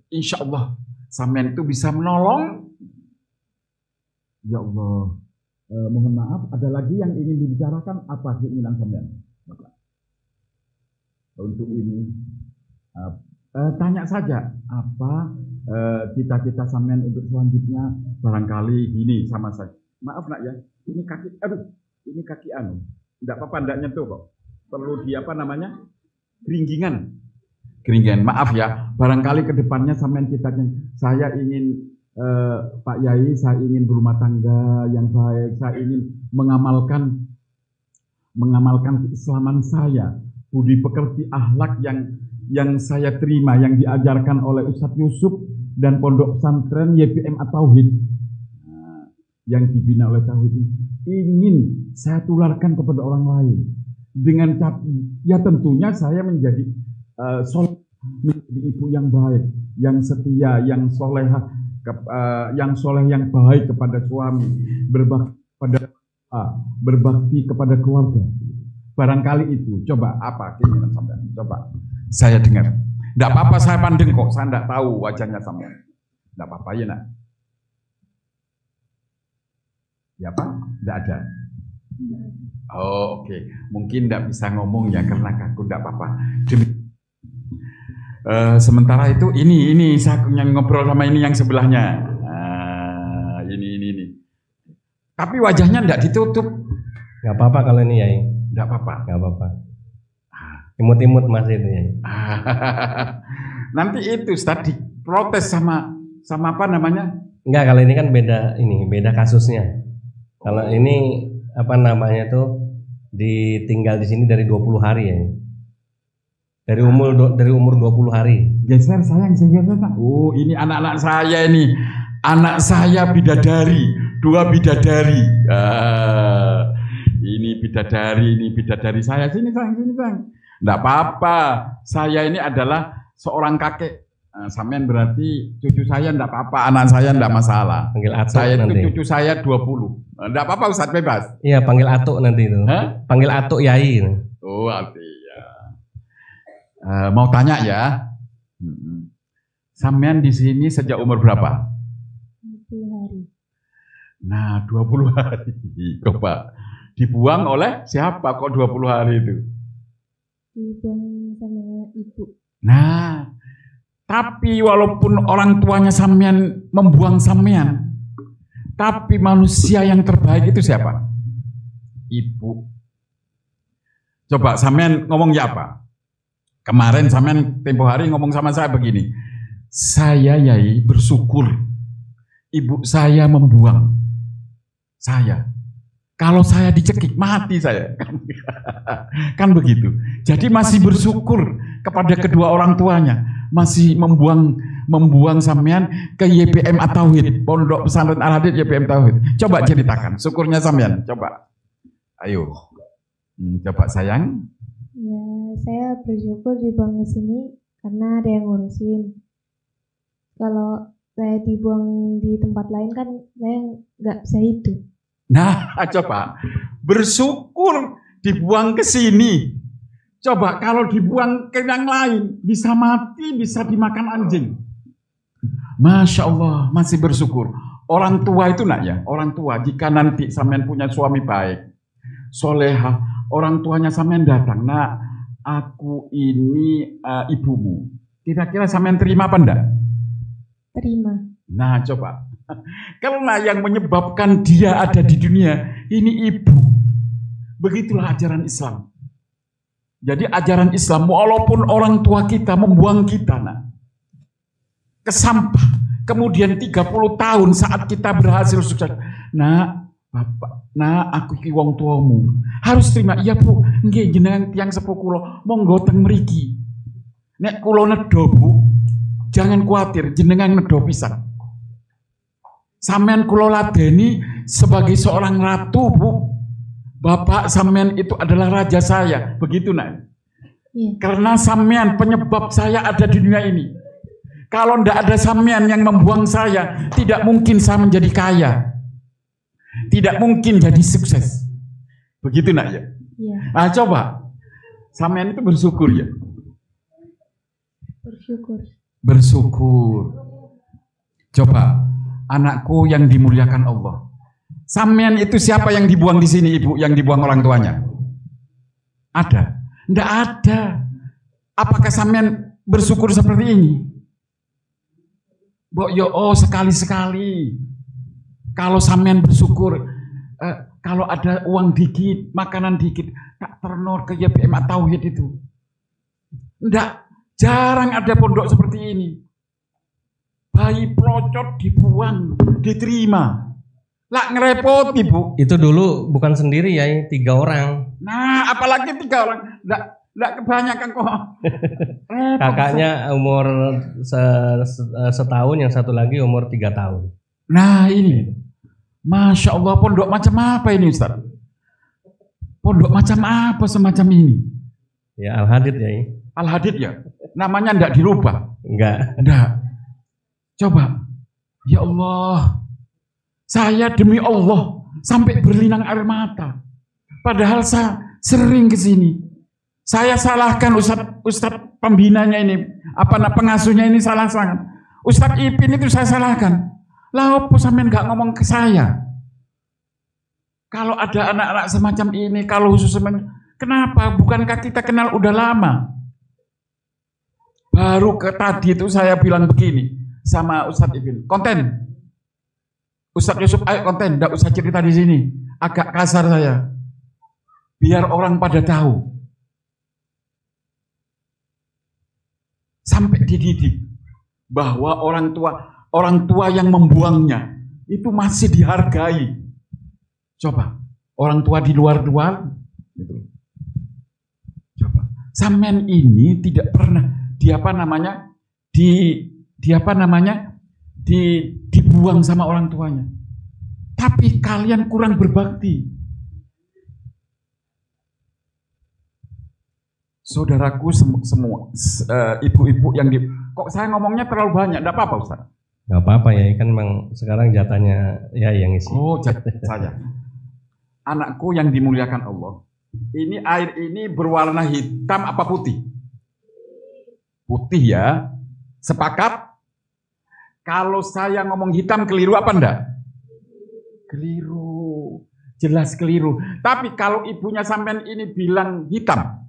Insya Allah, sampean itu bisa menolong. Ya Allah, mohon maaf, ada lagi yang ingin dibicarakan, apa keinginan sampean? Untuk ini, tanya saja, apa cita-cita sampean untuk selanjutnya, barangkali gini sama saya. Maaf nak ya, ini kaki anu, tidak apa-apa, tidak nyentuh kok. Perlu di apa namanya, geringgingan, maaf ya, barangkali kedepannya sampean cita-cita, saya ingin Pak Yai, saya ingin berumah tangga yang baik, saya ingin mengamalkan keislaman saya, budi pekerti, akhlak yang saya terima, yang diajarkan oleh Ustadz Yusuf dan Pondok Pesantren YPM At-Tauhid, yang dibina oleh Tauhid ini, ingin saya tularkan kepada orang lain. Dengan ya tentunya saya menjadi ibu yang baik, yang setia, yang solehah, yang baik kepada suami, berbakti kepada keluarga. Barangkali itu, coba apa keinginan sampean? Coba saya dengar. Tidak apa-apa, saya pandeng kok, saya tidak tahu wajahnya sampean. Tidak apa-apa ya nak. Ya Pak, tidak ada. Oh oke. Mungkin tidak bisa ngomong ya karena kaku, tidak apa-apa. Sementara itu ini saya ngobrol sama ini yang sebelahnya. Ini. Tapi wajahnya tidak ditutup. Gak apa-apa kalau ini ya. Tidak apa-apa. Gak apa-apa. Imut-imut mas itu ya. Nanti itu tadi protes sama apa namanya Enggak, kalau ini kan beda kasusnya. Kalau ini apa namanya tuh ditinggal di sini dari 20 hari ya. Dari umur 20 hari. Geser sayang. Oh, ini anak-anak saya ini. Anak saya bidadari, 2 bidadari. Ini bidadari saya. Sini sayang. Enggak apa-apa. Saya ini adalah seorang kakek. Sampean berarti cucu saya enggak apa-apa, anak saya enggak masalah. Panggil atuk Saya itu nanti. cucu saya 20. Enggak apa-apa, Ustaz, bebas. Iya, panggil atuk nanti itu. Hah? Panggil atuk yai. Oh, artinya. Mau tanya ya. Sampean di sini sejak umur berapa? 20 hari. Nah, 20 hari. Coba. Dibuang oleh siapa kok 20 hari itu? Dibuang sama ibu. Nah, tapi walaupun orang tuanya sampean membuang sampean, tapi manusia yang terbaik itu siapa? Ibu. Coba sampean ngomong ya apa? Kemarin sampean tempo hari ngomong sama saya begini. Saya yai bersyukur ibu saya membuang saya. Kalau saya dicekik mati saya. Kan begitu. Jadi masih bersyukur kepada kedua orang tuanya. Masih membuang sampean ke YPM At-Tauhid, Pondok Pesantren Al-Hadid YPM Tauhid. Coba ceritakan syukurnya sampean, coba. Ayo. Coba sayang. Ya, saya bersyukur dibuang ke sini karena ada yang ngurusin. Kalau saya dibuang di tempat lain kan saya nggak bisa hidup. Nah, coba bersyukur dibuang ke sini. Coba kalau dibuang ke yang lain, bisa mati, bisa dimakan anjing. Masya Allah, masih bersyukur. Orang tua itu nak ya, orang tua jika nanti sampean punya suami baik, solehah, orang tuanya sampean datang, nak, aku ini ibumu. Kira-kira sampean terima apa enggak? Terima. Nah, coba. Karena yang menyebabkan dia ada di dunia, ini ibu. Begitulah ajaran Islam. Jadi ajaran Islam, walaupun orang tua kita membuang kita ke sampah, kemudian 30 tahun saat kita berhasil sukses, nah bapak, nah aku iki wong tuamu, harus terima. Iya bu, nggih jenengan tiang sepuh kula, monggo teng mriki. Nek kula nedha bu, jangan khawatir, jenengan nedha pisan. Sampean kula ladeni sebagai seorang ratu bu. Bapak sampean itu adalah raja saya, begitu nak? Iya. Karena sampean penyebab saya ada di dunia ini. Kalau ndak ada sampean yang membuang saya, tidak mungkin saya menjadi kaya, tidak mungkin jadi sukses. Begitu nak ya? Iya. Nah coba, sampean itu bersyukur ya? Bersyukur. Bersyukur. Coba, anakku yang dimuliakan Allah. Sampean itu siapa yang dibuang di sini ibu, yang dibuang orang tuanya? Ada? Nggak ada. Apakah sampean bersyukur seperti ini? Sekali-sekali. Kalau sampean bersyukur, kalau ada uang dikit, makanan dikit, tak ternor ke YPM At-Tauhid itu. Nggak, jarang ada pondok seperti ini. Bayi pelocot dibuang, diterima. Lah ngerepoti bu. Itu dulu bukan sendiri ya, 3 orang. Nah, apalagi 3 orang. Nggak kebanyakan kok. Kakaknya umur setahun, yang satu lagi umur 3 tahun. Nah ini, Masya Allah, pondok macam apa ini Ustaz? Pondok macam apa semacam ini? Ya Al-Hadid ya. Al-Hadid ya? Namanya nggak dirubah? Enggak. Nggak. Coba, ya Allah. Saya demi Allah sampai berlinang air mata. Padahal saya sering ke sini. Saya salahkan Ustadz pembinanya ini, pengasuhnya ini salah sangat. Ustadz Ipin itu saya salahkan. Lah apa sampean nggak ngomong ke saya? Kalau ada anak-anak semacam ini, kalau khusus kenapa? Bukankah kita kenal udah lama? Baru tadi itu saya bilang begini sama Ustadz Ipin, konten. Ustadz Yusuf, ayo konten, tidak usah cerita di sini. Agak kasar saya. Biar orang pada tahu. Sampai dididik bahwa orang tua yang membuangnya itu masih dihargai. Coba, orang tua di luar-luar, gitu. Coba, sampean ini tidak pernah dibuang sama orang tuanya. Tapi kalian kurang berbakti. Saudaraku semua, ibu-ibu yang kok saya ngomongnya terlalu banyak, tidak apa-apa Ustaz? Nggak apa-apa ya, kan memang sekarang jatahnya ya yang isi. Oh, jatah saya. Anakku yang dimuliakan Allah, ini air ini berwarna hitam apa putih? Putih ya, sepakat? Kalau saya ngomong hitam keliru apa enggak? Keliru, jelas keliru. Tapi kalau ibunya sampean ini bilang hitam,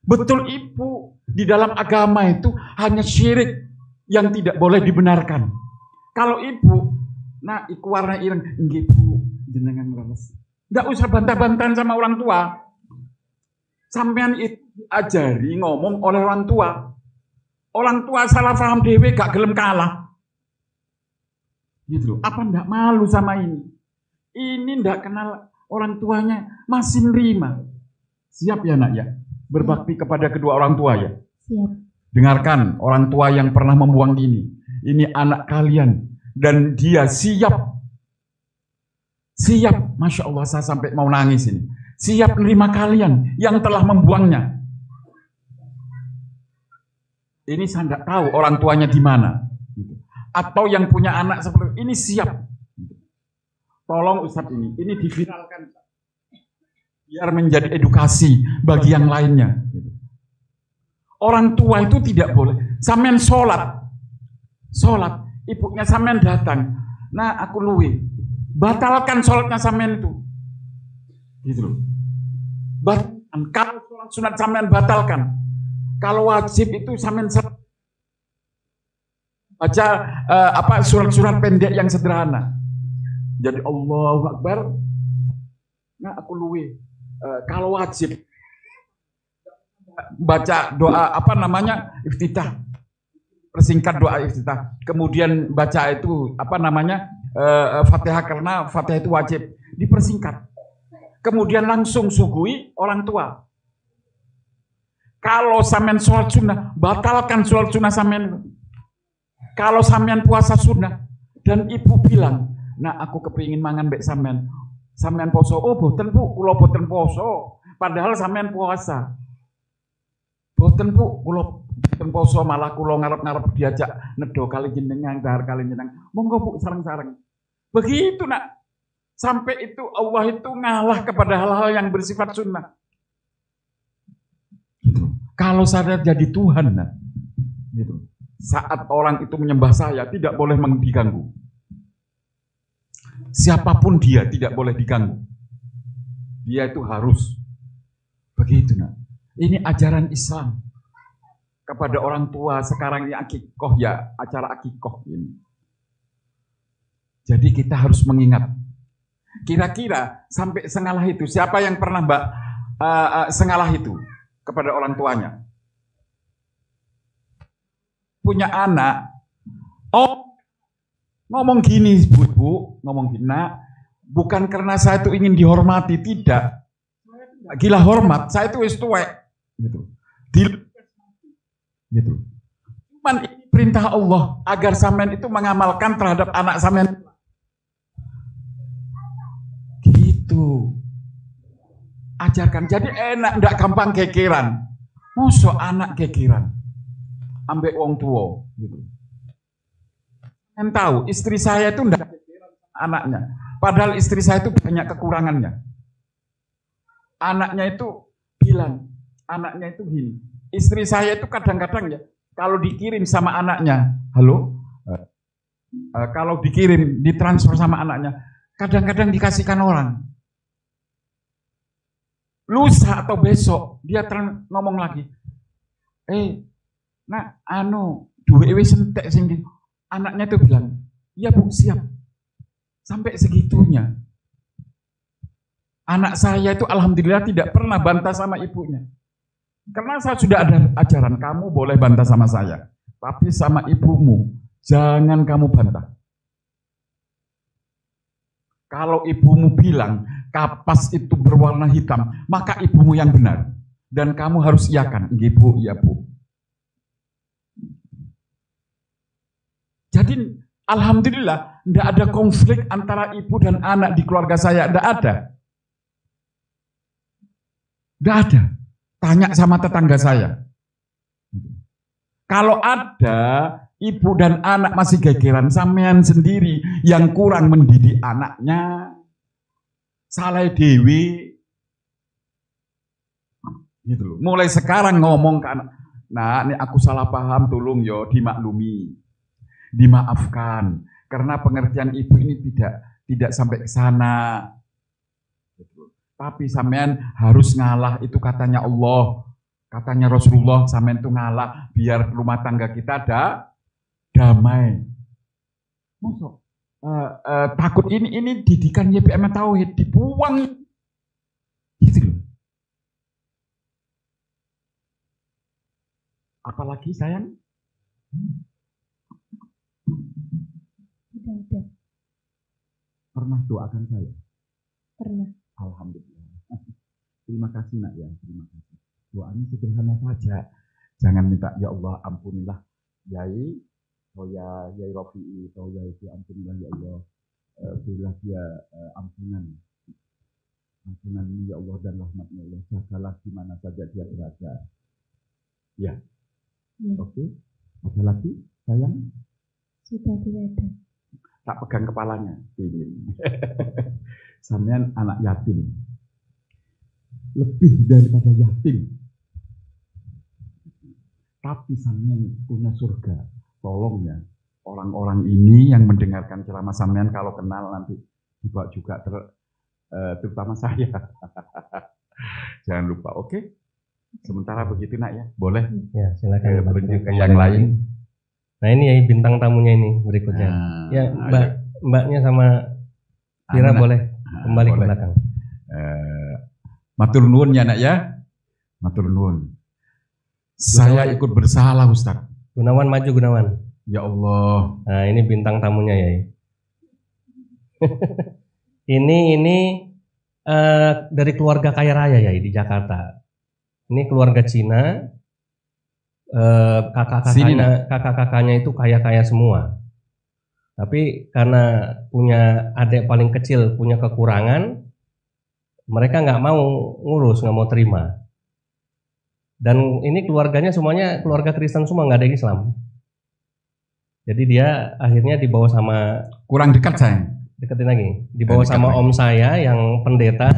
betul ibu, di dalam agama itu hanya syirik yang tidak boleh dibenarkan. Kalau ibu, nah iku warna ireng, nggih Bu, jenengan leres. Enggak usah bantah-bantahan sama orang tua. Sampean itu diajari ngomong oleh orang tua. Orang tua salah paham dewe gak gelem kalah. Gitu loh. Apa enggak malu sama ini? Ini enggak kenal orang tuanya, masih nerima. Siap ya nak ya? Berbakti kepada kedua orang tua ya. Siap. Dengarkan orang tua yang pernah membuang ini. Ini anak kalian dan dia siap. Siap, Masya Allah saya sampai mau nangis ini. Siap menerima kalian yang telah membuangnya. Ini saya tidak tahu orang tuanya di mana. Atau yang punya anak seperti ini siap. Tolong Ustadz ini diviralkan. Biar menjadi edukasi bagi yang lainnya. Orang tua itu tidak boleh. Sampean sholat, ibunya sampean datang. Nah aku luwe, batalkan sholatnya sampean itu. Gitu loh. Kalau sholat sunat sampean batalkan. Kalau wajib itu sampean baca surat-surat pendek yang sederhana. Jadi Allahu Akbar. Nah aku luwe. Kalau wajib baca doa iftitah, persingkat doa iftitah, kemudian baca itu Fatihah, karena Fatihah itu wajib dipersingkat, kemudian langsung suguhi orang tua. Kalau sampean sholat sunnah, batalkan sholat sunnah sampean. Kalau sampean puasa sunnah dan ibu bilang, nah aku kepingin mangan mbek sampean poso, oh boten Bu, kula boten poso, padahal sampean puasa. Boten Bu, kula boten poso, malah kula ngarep-ngarep diajak nedo kali jenengan, dahar kali jenengan. Monggo Bu sareng-sareng. Begitu nak. Sampai itu Allah itu ngalah kepada hal-hal yang bersifat sunnah. Gitu. Kalau saya jadi Tuhan, nah, gitu. Saat orang itu menyembah saya tidak boleh diganggu. Siapapun dia tidak boleh diganggu. Dia itu harus begitu nak. Ini ajaran Islam kepada orang tua. Sekarang ini akikoh ya, acara akikoh ini. Jadi kita harus mengingat. Kira-kira sampai sengalah itu, siapa yang pernah sengalah itu kepada orang tuanya? Punya anak, ngomong gini, Bu, ngomong gini, nak, bukan karena saya itu ingin dihormati, tidak. Gila hormat, saya itu wis tuwek, gitu. Gitu. Cuman ini perintah Allah agar sampean itu mengamalkan terhadap anak sampean. Gitu. Ajarkan. Jadi enak, ndak gampang gegeran. Mosok anak gegeran ambek wong tua, gitu. Yang tahu istri saya itu enggak anaknya, padahal istri saya itu banyak kekurangannya. Anaknya itu bilang, anaknya itu gini, istri saya itu kadang-kadang ya kalau dikirim sama anaknya, halo, kalau dikirim ditransfer sama anaknya, kadang-kadang dikasihkan orang. Lusa atau besok dia ngomong lagi, nah duwe wis entek sing. Anaknya itu bilang, iya Bu, siap. Sampai segitunya. Anak saya itu alhamdulillah tidak pernah bantah sama ibunya. Karena saya sudah ada ajaran, kamu boleh bantah sama saya, tapi sama ibumu jangan kamu bantah. Kalau ibumu bilang kapas itu berwarna hitam, maka ibumu yang benar. Dan kamu harus iakan, ibu, iya bu. Jadi alhamdulillah tidak ada konflik antara ibu dan anak di keluarga saya, tidak ada. Tidak ada. Tanya sama tetangga saya. Kalau ada ibu dan anak masih gegeran, sampean sendiri yang kurang mendidik anaknya, salah dewi, gitu loh. Mulai sekarang ngomong ke anak, nah ini aku salah paham, tolong yo dimaklumi, dimaafkan, karena pengertian ibu ini tidak sampai ke sana. Tapi sampean harus ngalah, itu katanya Allah, katanya Rasulullah, sampean itu ngalah biar rumah tangga kita ada damai. Masuk takut ini didikan YPM Tauhid dibuang gitu loh. Apalagi sayang? Tidak. Pernah doakan saya? Pernah. Alhamdulillah. Terima kasih nak ya, terima kasih. Doanya sederhana saja. Jangan minta ya Allah ampunilah Yai, Yai Rafi'i, Yai ampunilah ya Allah. Berilah dia ampunan ya Allah dan rahmat-Nya Allah. Jagalah di mana saja dia berada. Ya. Oke. Ada lagi sayang? Sudah tidak ada. Tak pegang kepalanya. Sampean anak yatim, lebih daripada yatim, tapi sampean punya surga. Tolong ya, orang-orang ini yang mendengarkan ceramah sampean kalau kenal nanti dibawa juga, terutama saya. Jangan lupa, oke? Sementara begitu nak ya, boleh? Ya silakan berlanjut ke yang lain. Nah ini ya bintang tamunya ini berikutnya. Ya mbaknya sama Kira boleh kembali ke belakang. Matur nuwun ya nak ya. Matur nuwun. Saya ikut bersalah Ustaz. Gunawan maju Gunawan. Ya Allah. Nah ini bintang tamunya ya. ini dari keluarga kaya raya ya di Jakarta. Ini keluarga Cina. Kakak-kakaknya itu kaya-kaya semua. Tapi karena punya adik paling kecil punya kekurangan, mereka nggak mau ngurus, nggak mau terima. Dan ini keluarganya semuanya keluarga Kristen semua, nggak ada yang Islam. Jadi dia akhirnya dibawa sama kurang dekat sayang. Deketin lagi. Dibawa sama om saya yang pendeta,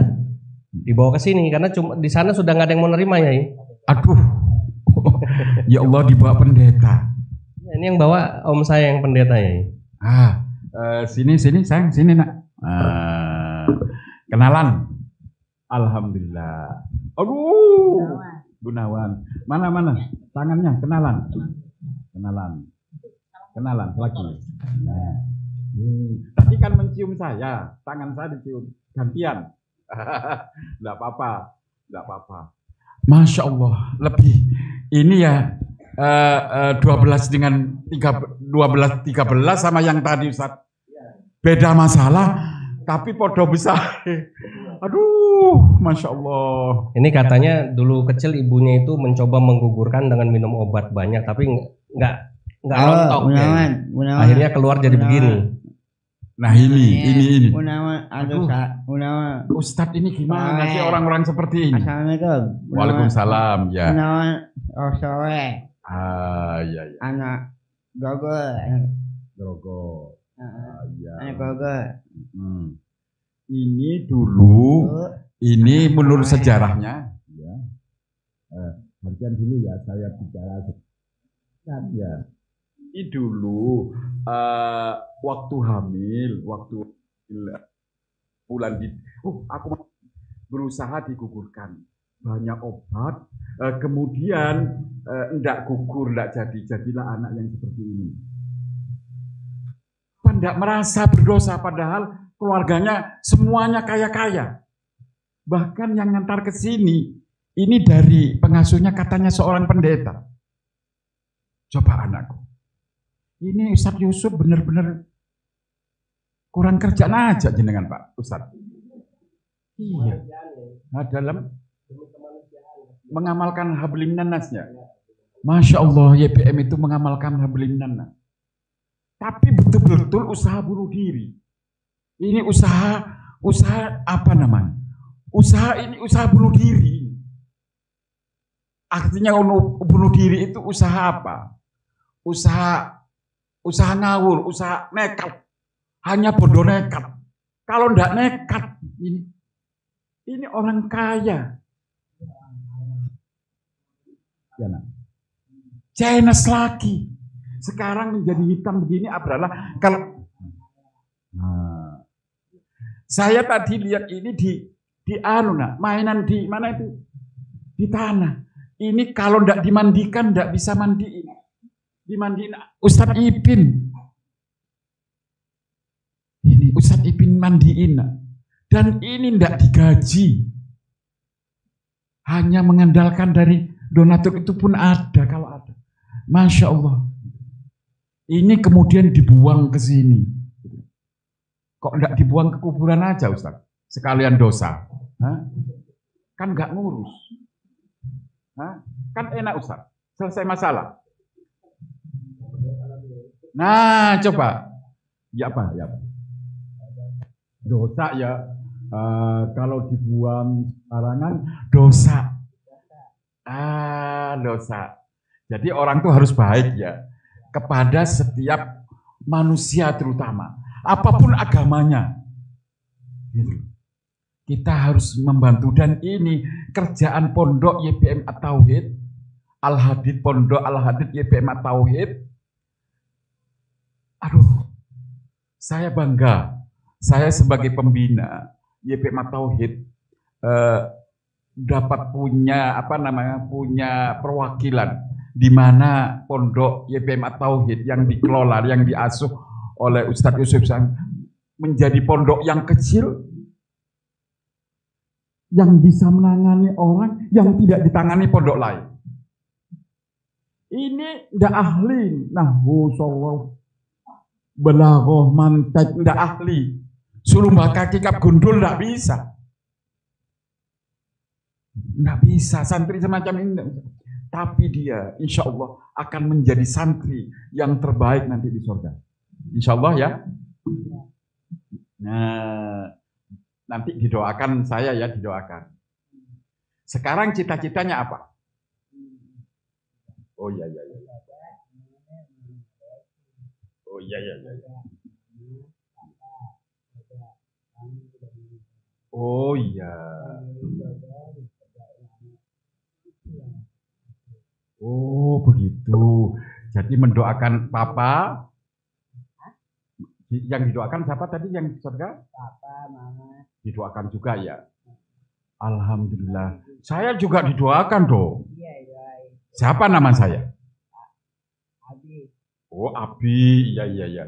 dibawa ke sini karena cuma di sana sudah nggak ada yang mau nerima ya. Aduh, ya Allah dibawa pendeta. Ini yang bawa om saya yang pendeta ya. Sini sayang, sini nak. Kenalan. Alhamdulillah. Aduh, Gunawan. Mana? Tangannya, kenalan lagi. Nah, tadi kan mencium saya, tangan saya dicium gantian. Enggak apa-apa. Masya Allah, lebih. Ini ya 12 dengan 13 sama yang tadi Ustaz. Beda masalah tapi podo besar. Aduh, Masya Allah. Ini katanya dulu kecil ibunya itu mencoba menggugurkan dengan minum obat banyak tapi nggak rontok. Akhirnya keluar jadi begini. Nah ini. Ustadz ini gimana sih orang-orang seperti ini? Assalamualaikum. Waalaikumsalam ya. Sore. Iya. Anak Gogo. Ya. Anak Gogo. Ini dulu, ini menurut sejarahnya, ya. Gantian dulu ya, saya bicara. Ya. Ini dulu waktu hamil, bulan aku berusaha digugurkan. Banyak obat, kemudian enggak gugur, enggak jadilah anak yang seperti ini. Enggak merasa berdosa, padahal keluarganya semuanya kaya-kaya. Bahkan yang ngantar ke sini, Ini dari pengasuhnya katanya seorang pendeta. Coba anakku. Ini Ustadz Yusuf benar-benar kurang kerjaan aja jenengan Pak Ustadz. Iya. Nah, dalam mengamalkan hablim nanasnya. Masya Allah, YPM itu mengamalkan hablim nanas. Tapi betul-betul usaha bunuh diri. Ini usaha apa namanya? Usaha bunuh diri. Artinya bunuh diri itu usaha apa? Usaha ngawur, usaha nekat. Hanya bodoh nekat. Kalau ndak nekat, ini orang kaya. Ya, nah. Chinese lagi. Sekarang menjadi hitam begini adalah kalau saya tadi lihat ini di mainan di mana itu? Di tanah. Ini kalau ndak dimandikan ndak bisa mandiin. Dimandiin Ustadz Ipin. Ini Ustadz Ipin mandiin. Dan ini ndak digaji. Hanya mengandalkan dari donatur itu pun ada kalau ada. Masya Allah. Ini kemudian dibuang ke sini. Kok enggak dibuang ke kuburan aja Ustaz? Sekalian dosa. Hah? Kan enggak ngurus. Hah? Kan enak Ustaz. Selesai masalah. Nah, coba. Ya apa? Ya apa? Dosa ya. Kalau dibuang sembarangan dosa. Dosa. Jadi orang tuh harus baik ya. Kepada setiap manusia terutama. Apapun agamanya. Kita harus membantu. Dan ini kerjaan pondok YPM At-Tauhid. Al-Hadid Pondok Al-Hadid YPM At-Tauhid. Aduh. Saya bangga. Saya sebagai pembina YPM At-Tauhid. Dapat punya punya perwakilan di mana pondok YPM At-Tauhid yang dikelola, yang diasuh oleh Ustadz Yusuf Sang menjadi pondok yang kecil yang bisa menangani orang yang tidak ditangani pondok lain. Ini ndak ahli, nahwu sallallahu balaghah mantaj ndak ahli. Suruh baca kitab gundul ndak bisa. Ndak bisa, santri semacam ini ndak bisa. Tapi dia insya Allah akan menjadi santri yang terbaik nanti di surga. Insya Allah ya. Nah, nanti didoakan saya ya, didoakan. Sekarang cita-citanya apa? Oh iya. Oh iya. Oh iya. Oh begitu. Jadi mendoakan Papa. Yang didoakan siapa tadi yang di surga? Papa, Mama. Didoakan juga ya. Alhamdulillah. Saya juga didoakan dong. Iya. Siapa nama saya? Abi. Oh Abi. Iya.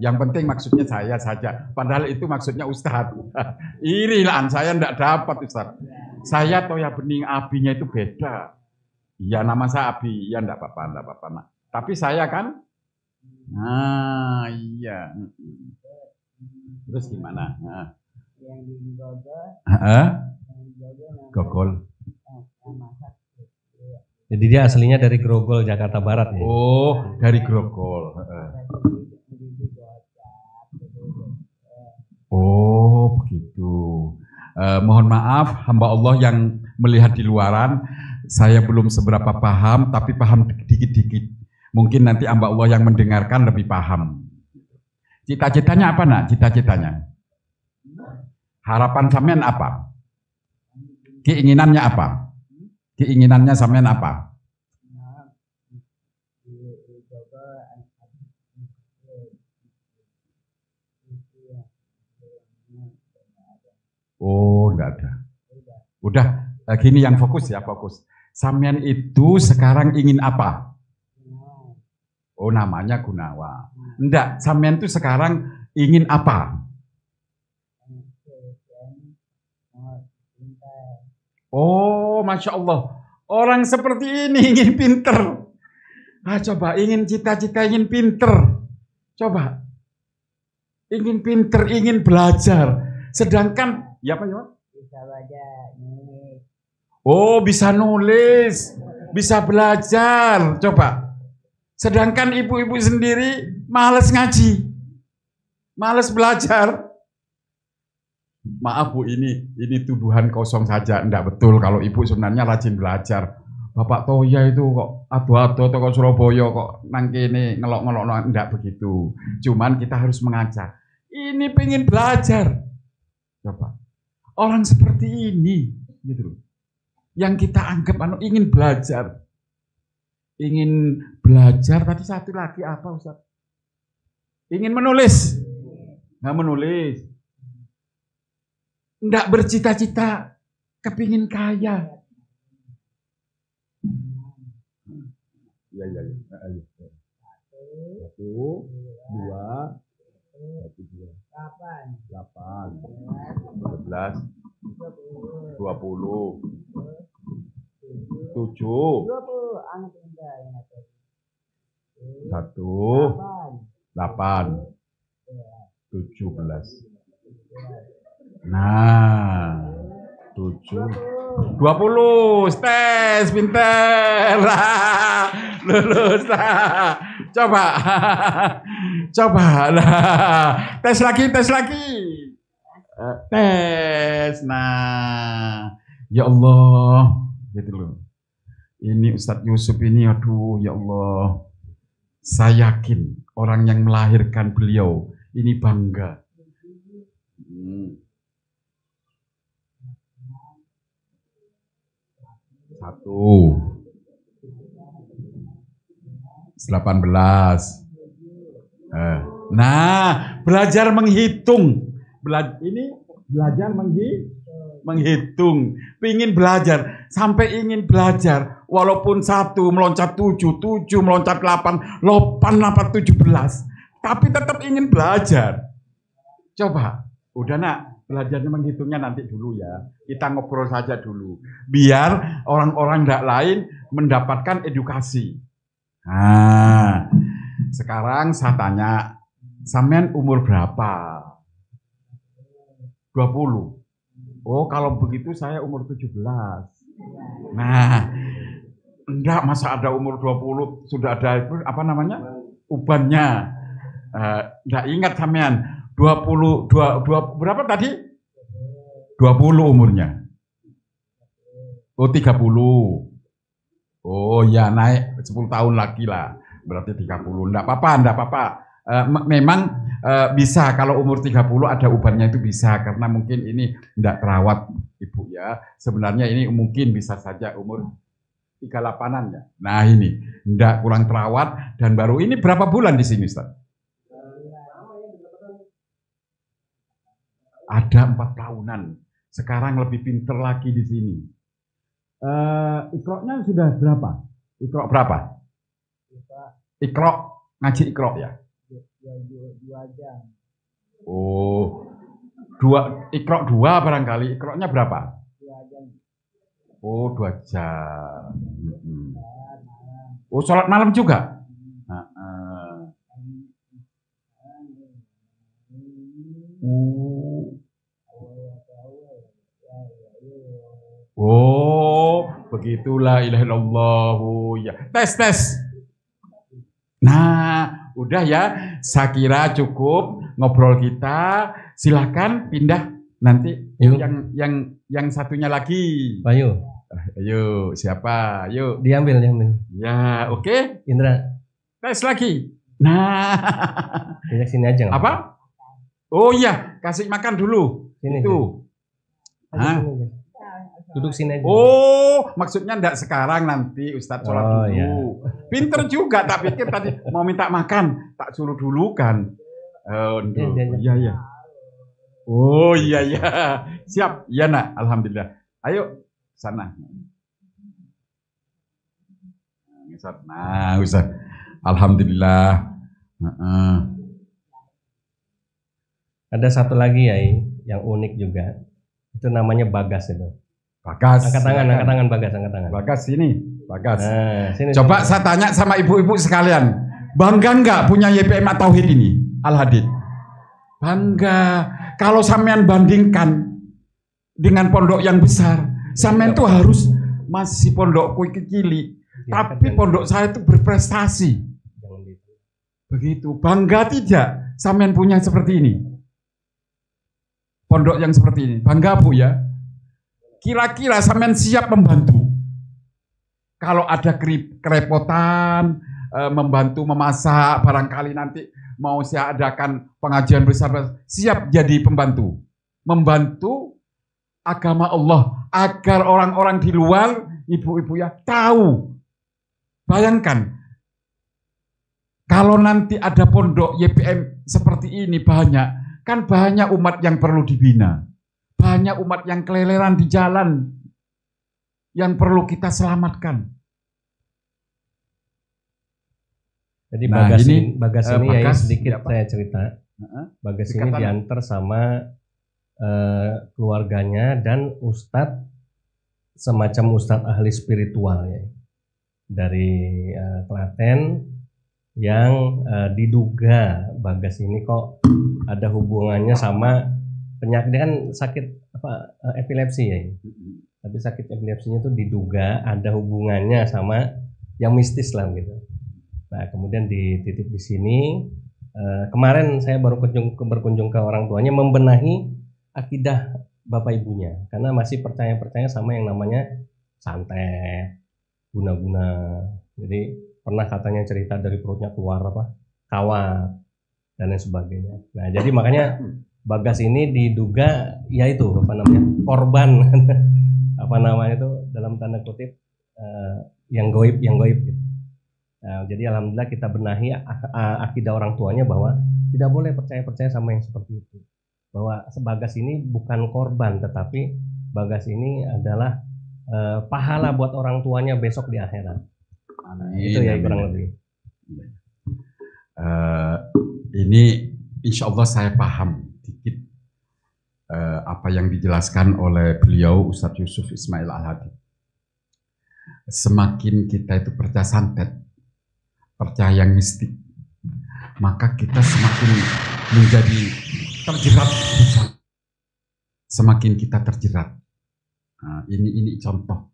Yang penting maksudnya saya saja. Padahal itu maksudnya Ustadz. Irilah saya enggak dapat Ustadz. Saya Toya Bening Abinya itu beda. Iya nama saya Abi. Iya enggak apa-apa. Nah, tapi saya kan iya. Terus gimana? Yang di Gogol. Yang masak. Jadi dia aslinya dari Grogol, Jakarta Barat ya. Oh, dari Grogol. Oh, begitu. Mohon maaf, hamba Allah yang melihat di luaran, saya belum seberapa paham, tapi paham dikit-dikit. Mungkin nanti hamba Allah yang mendengarkan lebih paham. Cita-citanya apa nak? Cita-citanya? Harapan sampean apa? Keinginannya apa? Keinginannya sampean apa? Oh, enggak ada. Udah, gini yang fokus ya, fokus. Sampean itu sekarang ingin apa? Oh, namanya Gunawan. Enggak, sampean itu sekarang ingin apa? Oh, Masya Allah. Orang seperti ini ingin pinter. Coba ingin cita-cita, ingin pinter. Coba. Ingin pinter, ingin belajar. Sedangkan, ya apa ya? Bisa baca, nulis. Oh, bisa nulis. Bisa belajar. Coba. Sedangkan ibu-ibu sendiri males ngaji. Males belajar. Maaf Bu, ini tuduhan kosong saja. Enggak betul kalau ibu sebenarnya rajin belajar. Bapak Toya itu kok adu-adu atau kok Surabaya kok nang kene ngelok-ngelok, enggak begitu. Cuman kita harus mengajak. Ini pengen belajar. Coba. Orang seperti ini gitu loh. Yang kita anggap ingin belajar. Ingin belajar, tadi satu lagi apa Ustaz? Ingin menulis. Nggak menulis. Nggak bercita-cita kepingin kaya. Ya. Ayo. 1, 2, 8, 11, 20, 7, 1, 8, 17. Nah, 7, 20, tes, pinter, lulus, coba, tes lagi, nah, ya Allah, gitu loh. Ini Ustadz Yusuf ini, aduh, ya Allah, saya yakin orang yang melahirkan beliau ini bangga. 18. Nah, belajar menghitung. Ini belajar menghitung. Pingin belajar, sampai ingin belajar. Walaupun 1 meloncat 7, 7 meloncat 8, 8 17. Tapi tetap ingin belajar. Coba, udah nak, belajarnya menghitungnya nanti dulu ya. Kita ngobrol saja dulu. Biar orang-orang tidak lain mendapatkan edukasi. Nah, sekarang saya tanya, sampean umur berapa? 20. Oh, kalau begitu saya umur 17. Nah, enggak, masa ada umur 20 sudah ada apa namanya? Ubannya. Enggak ingat sampean. 20 berapa tadi? 20 umurnya. Oh, 30. Oh ya, naik 10 tahun lagi lah. Berarti 30. Enggak apa-apa. Memang bisa kalau umur 30 ada ubannya itu bisa, karena mungkin ini enggak terawat Ibu ya. Sebenarnya ini mungkin bisa saja umur 38-an ya. Nah, ini enggak kurang terawat dan baru ini berapa bulan di sini, Ustaz? Ada 4 tahunan. Sekarang lebih pinter lagi di sini. Ikroknya sudah berapa? Ikrok berapa? Ikrok, ngaji ikrok ya? 2 jam. Oh, ikrok 2 barangkali. Ikroknya berapa? 2 jam. Oh, 2 jam. Oh, sholat malam juga? Oh, begitulah ilaha illallah ya. Tes. Nah, udah ya. Saya kira cukup ngobrol kita. Silahkan pindah nanti. Yang satunya lagi. Bayu. Ayo, siapa? Yuk. Diambil. Ya, oke. Indra. Tes lagi. Nah. Pindah sini aja. Apa? Oh iya, kasih makan dulu. Sini. Itu. Hah? Duduk sini aja. Oh, maksudnya enggak sekarang, nanti Ustadz sholat dulu. Iya. Pinter juga, tak pikir tadi mau minta makan, tak suruh dulu kan. Iya. Oh iya. Siap, iya nak, alhamdulillah. Ayo, sana. Nah, Ustadz. Alhamdulillah. Ada satu lagi ya, yang unik juga. Itu namanya Bagas itu. Bagas. Angkat tangan, silakan. angkat tangan Bagas, angkat tangan. Bagas sini, Bagas. Nah, sini. Coba saya tanya sama ibu-ibu sekalian, bangga nggak punya YPM Tauhid ini, Al-Hadid? Bangga. Kalau sampean bandingkan dengan pondok yang besar, sampean tuh harus masih pondokku kecil, tapi pondok saya itu berprestasi. Begitu. Bangga tidak sampean punya seperti ini? Pondok yang seperti ini. Bangga Bu ya? Kira-kira sampean siap membantu? Kalau ada kerepotan, membantu memasak, barangkali nanti mau saya adakan pengajian bersama, siap jadi pembantu. Membantu agama Allah, agar orang-orang di luar, ibu-ibu ya, tahu. Bayangkan, kalau nanti ada pondok YPM seperti ini banyak, kan banyak umat yang perlu dibina. Banyak umat yang keleleran di jalan yang perlu kita selamatkan. Jadi Nah, Bagas ini, ini ya Bagas, sedikit siapa? saya cerita. Bagas ini Dikatakan. diantar sama keluarganya dan ustadz, semacam ustadz ahli spiritual ya, dari Klaten, yang diduga Bagas ini kok ada hubungannya sama penyakit. Dia kan sakit epilepsi ya. Tapi sakit epilepsinya itu diduga ada hubungannya sama yang mistis lah gitu. Nah, kemudian dititip di sini. Kemarin saya baru berkunjung ke orang tuanya, membenahi akidah bapak ibunya, karena masih percaya sama yang namanya santet, guna-guna. Jadi pernah katanya cerita dari perutnya keluar kawat dan lain sebagainya. Nah, jadi makanya Bagas ini diduga yaitu korban itu dalam tanda kutip yang goib gitu. Nah, jadi alhamdulillah kita benahi akidah orang tuanya bahwa tidak boleh percaya sama yang seperti itu. Bahwa Bagas ini bukan korban, tetapi Bagas ini adalah pahala buat orang tuanya besok di akhirat. Itu ya kurang lebih. Ini insya Allah saya paham dikit apa yang dijelaskan oleh beliau Ustadz Yusuf Ismail Al-Hadid. Semakin kita itu percaya santet, percaya yang mistik, maka kita semakin menjadi terjerat. Semakin kita terjerat. Nah, ini contoh.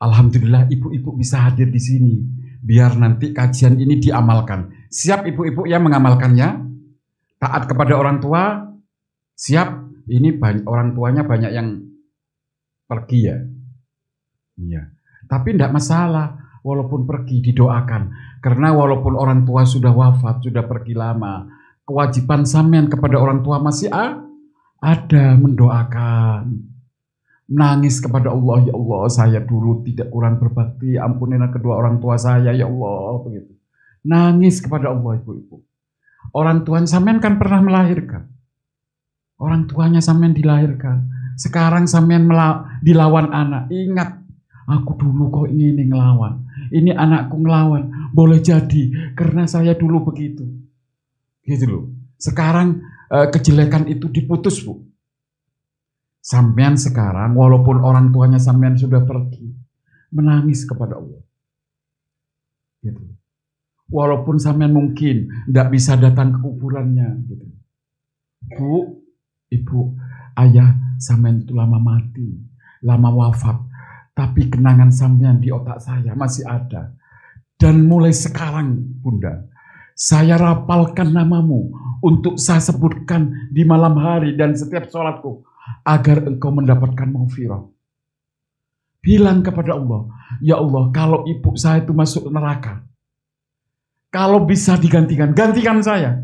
Alhamdulillah ibu-ibu bisa hadir di sini, biar nanti kajian ini diamalkan. Siap ibu-ibu yang mengamalkannya, taat kepada orang tua, siap. Ini orang tuanya banyak yang pergi ya, iya. Tapi tidak masalah, walaupun pergi didoakan, karena walaupun orang tua sudah wafat, sudah pergi lama, kewajiban sampean kepada orang tua masih ada, mendoakan. Nangis kepada Allah, ya Allah saya dulu tidak kurang berbakti, ampunilah kedua orang tua saya ya Allah, begitu. Nangis kepada Allah ibu-ibu. Orang tua sampean kan pernah melahirkan, orang tuanya sampean dilahirkan, sekarang sampean dilawan anak. Ingat, aku dulu kok ini ngelawan, ini anakku ngelawan, boleh jadi karena saya dulu begitu, gitu loh. Sekarang kejelekan itu diputus Bu. Sampean sekarang walaupun orang tuanya sampean sudah pergi, menangis kepada Allah. Gitu. Walaupun sampean mungkin tidak bisa datang ke kuburannya, gitu. Bu, ibu, ayah sampean itu lama mati, lama wafat, tapi kenangan sampean di otak saya masih ada. Dan mulai sekarang, Bunda, saya rapalkan namamu untuk saya sebutkan di malam hari dan setiap sholatku, agar engkau mendapatkan maghfirah. Bilang kepada Allah, ya Allah, kalau ibu saya itu masuk neraka, kalau bisa digantikan, gantikan saya.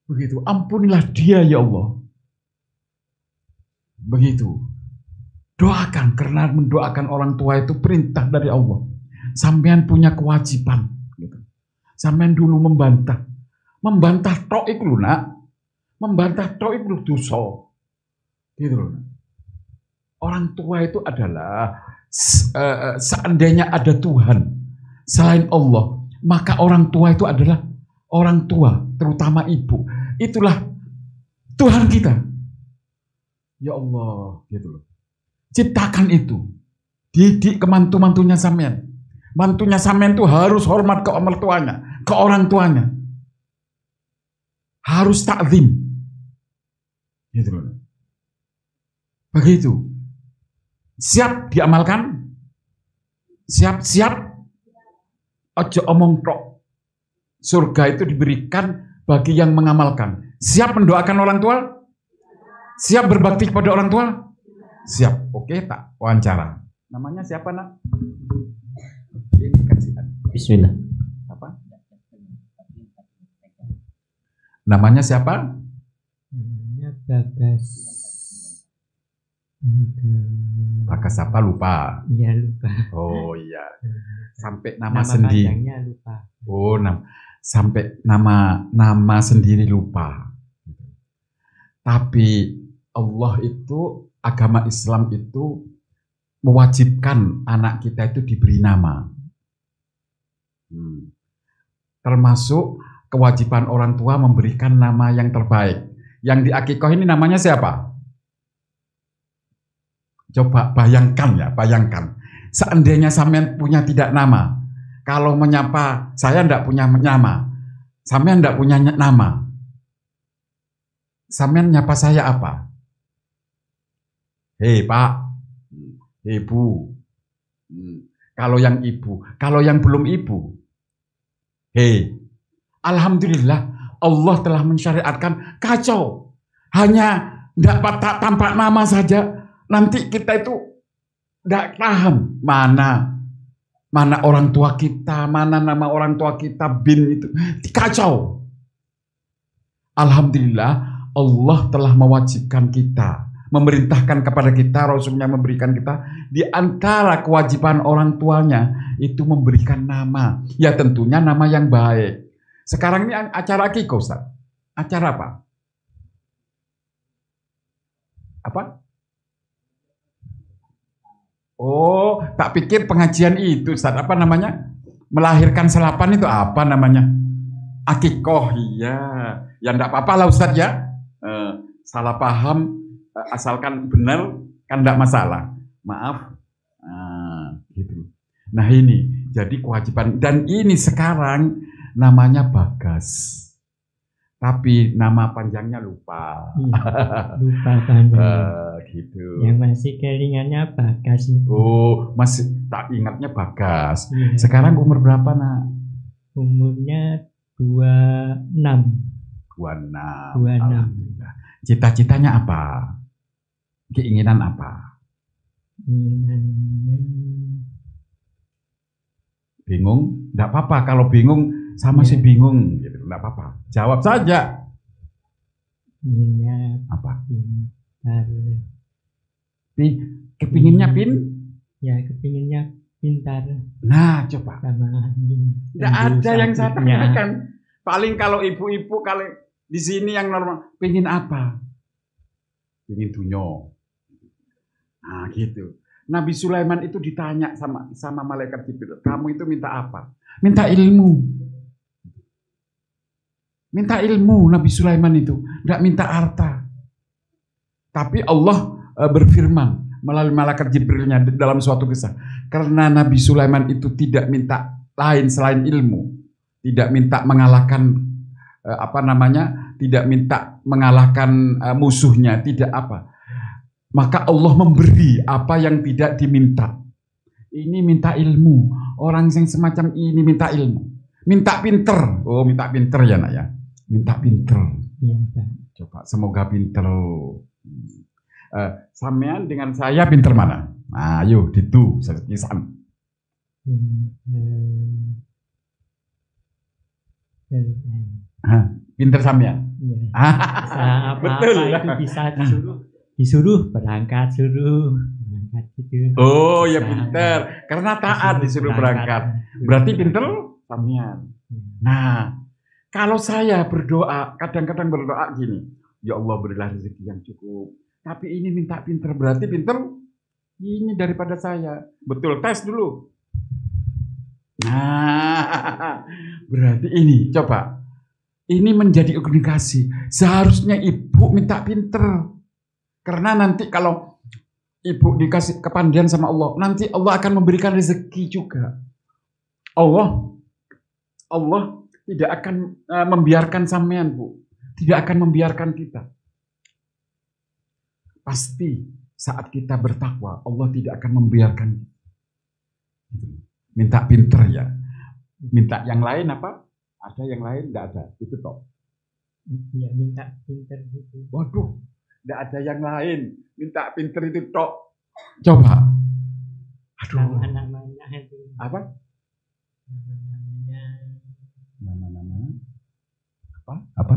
Begitu, ampunilah dia ya Allah. Begitu. Doakan, karena mendoakan orang tua itu perintah dari Allah. Sampean punya kewajiban. Gitu. Sampean dulu membantah. Membantah tok iku lho, Nak. Membantah tok iku lho dosa. Gitu loh. Orang tua itu adalah seandainya ada Tuhan selain Allah, maka orang tua itu adalah orang tua, terutama ibu. Itulah Tuhan kita. Ya Allah, gitu loh. Ciptakan itu. Didik ke mantu-mantunya sampean. Mantunya sampean itu harus hormat ke mertuanya, ke orang tuanya. Harus takzim. Gitu loh. Begitu. Siap diamalkan? Siap. Ojo omong tok. Surga itu diberikan bagi yang mengamalkan. Siap mendoakan orang tua? Siap berbakti kepada orang tua? Siap. Oke, tak wawancara. Namanya siapa, Nak? Ini kajian. Bismillah. Apa? Namanya siapa? Namanya Bagas. Bagas apa lupa? Iya lupa. Oh iya. Sampai nama sendiri. sendiri. Lupa. Oh, sampai nama sendiri lupa. Tapi Allah itu, agama Islam itu mewajibkan anak kita itu diberi nama. Termasuk kewajiban orang tua memberikan nama yang terbaik. Yang di akikoh ini namanya siapa? Coba bayangkan. Seandainya sampean punya tidak nama. Kalau menyapa, saya tidak punya nama. Sampean tidak punya nama. Sampean nyapa saya apa? Hei Pak. Ibu. Kalau yang ibu, kalau yang belum ibu. Hei. Alhamdulillah Allah telah mensyariatkan kacau. Hanya tidak tampak nama saja. Nanti kita itu tidak paham mana orang tua kita, mana nama orang tua kita, bin itu. Kacau. Alhamdulillah Allah telah mewajibkan kita, memerintahkan kepada kita, Rasulnya memberikan kita, di antara kewajiban orang tuanya itu memberikan nama. Ya tentunya nama yang baik. Sekarang ini acara akikah, Ustaz. Acara apa? Apa? Oh, tak pikir pengajian itu, Ustaz. Apa namanya? Melahirkan selapan itu apa namanya? Akikoh, iya. Ya enggak apa-apa lah Ustaz ya. Salah paham, asalkan benar kan enggak masalah. Maaf. Gitu. Nah ini, jadi kewajiban. Dan ini sekarang namanya Bagas. Tapi nama panjangnya lupa. Lupa panjang. Gitu. Yang masih kelingannya Bagas itu. Oh, masih tak ingatnya Bagas. Iya. Sekarang umur berapa, Nak? Umurnya 26. 26. 26. Alhamdulillah. Cita-citanya apa? Keinginan apa? Keinginannya Bingung? Enggak apa-apa kalau bingung sama si bingung gitu. Enggak apa-apa. Jawab saja. inginnya Apa? pintar. Kepinginnya pin? Ya, kepinginnya pintar Nah, coba. sama Tidak ada yang saya tanyakan. Paling kalau ibu-ibu kalau di sini yang normal, pengen apa? Pengen dunyo. Nah, gitu. Nabi Sulaiman itu ditanya sama malaikat Jibril, kamu itu minta apa? Minta ilmu. Minta ilmu Nabi Sulaiman itu, tidak minta harta. Tapi Allah berfirman melalui malaikat Jibrilnya dalam suatu kisah, karena Nabi Sulaiman itu tidak minta lain selain ilmu, tidak minta mengalahkan tidak minta mengalahkan musuhnya, tidak apa. Maka Allah memberi apa yang tidak diminta. Ini minta ilmu. Orang yang semacam ini minta ilmu. Minta pinter. Oh, minta pinter ya, Nak ya. Minta pinter. Ya, Coba, semoga pinter. Sampean dengan saya pinter mana? Nah, ayo, itu serpisan. Pinter sampean. Ya. Apa-apa Betul. itu bisa disuruh berangkat, suruh berangkat gitu. Oh ya pinter, karena taat disuruh berangkat. Berarti pinter sampean. Nah, kalau saya berdoa, kadang-kadang berdoa gini, ya Allah berilah rezeki yang cukup. Tapi ini minta pinter, berarti pinter ini daripada saya. Betul, tes dulu. Nah, berarti ini, coba. Ini menjadi komunikasi. Seharusnya ibu minta pinter. Karena nanti kalau ibu dikasih kepandaian sama Allah, nanti Allah akan memberikan rezeki juga. Allah tidak akan membiarkan sampean, Bu. Tidak akan membiarkan kita. Pasti saat kita bertakwa, Allah tidak akan membiarkan. Minta pinter ya. Minta yang lain apa? Ada yang lain? Tidak ada. Itu toh. Ya minta pinter gitu. Waduh, tidak ada yang lain. Minta pinter itu toh. Coba. Aduh. Nama-namanya itu. Apa? Nama-namanya. Nama-nama. Apa?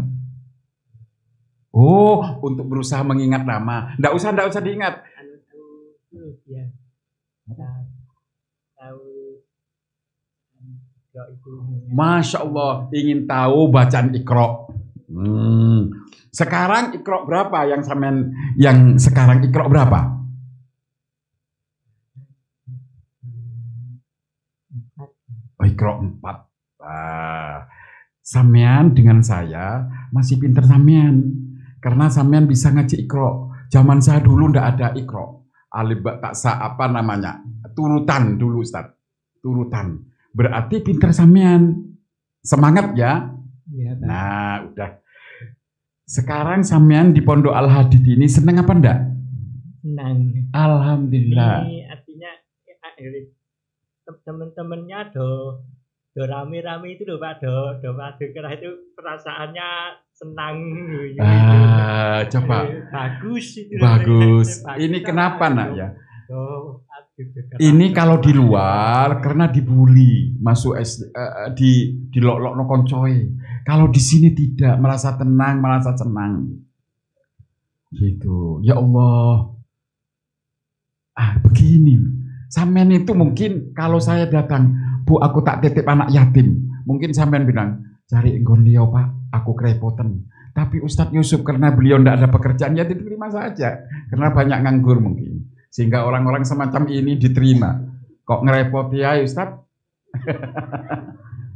Oh, untuk berusaha mengingat nama. Tidak usah diingat. Tahu ya. Tahu. Itu. Masya Allah, ingin tahu bacaan Iqra. Sekarang Iqra berapa yang sampean sekarang Iqra berapa? 4. Iqra 4. Sampean dengan saya masih pinter sampean. Karena sampean bisa ngaji Iqra. Zaman saya dulu ndak ada Iqra. Alif ba ta sa apa namanya? Turutan dulu, Ustaz. Turutan. Berarti pinter sampean. Semangat ya. Ya, Pak. Nah, udah. Sekarang sampean di Pondok Al Hadid ini seneng apa ndak? Senang. Alhamdulillah. Ini artinya teman-temannya do rame-rame itu loh Pak, do padu kerah itu perasaannya senang. Coba. Bagus itu. Bagus. Ini kenapa nak ya? Do padu kerah. Ini kalau di luar karena dibully, masuk di lok-lok no koncoy. Kalau di sini tidak, merasa tenang, merasa senang. Gitu. Ya Allah. Begini. Sampean itu mungkin kalau saya datang, Bu, aku tak titip anak yatim. Mungkin sampean bilang, cari enggon liya, Pak, aku kerepotan. Tapi Ustadz Yusuf karena beliau tidak ada pekerjaan, ya diterima saja. Karena banyak nganggur mungkin. Sehingga orang-orang semacam ini diterima. Kok ngerepoti ya Ustadz?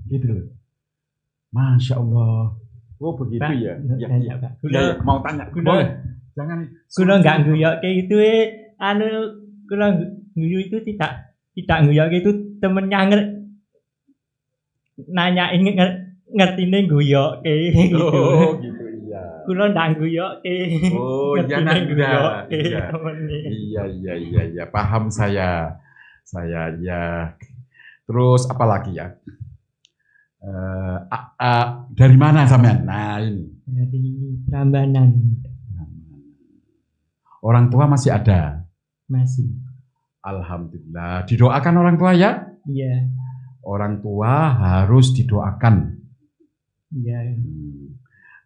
Gitu loh. Masya Allah. Oh begitu Pak, ya? ya, Pak. Ya, mau tanya. Boleh. Jangan. Kulo nggak nguyok kayak gitu kulo nguyok itu tidak nguyok itu temennya nanyain ngerti nih nguyok kayak gitu. Oh gitu iya. Kulo nggak nguyok Oh iya nak. Iya. Paham saya ya. Terus apa lagi ya? Dari mana sampean? Nah ini. Dari Prambanan. Orang tua masih ada? Masih. Alhamdulillah. Didoakan orang tua ya? Iya. Orang tua harus didoakan. Iya.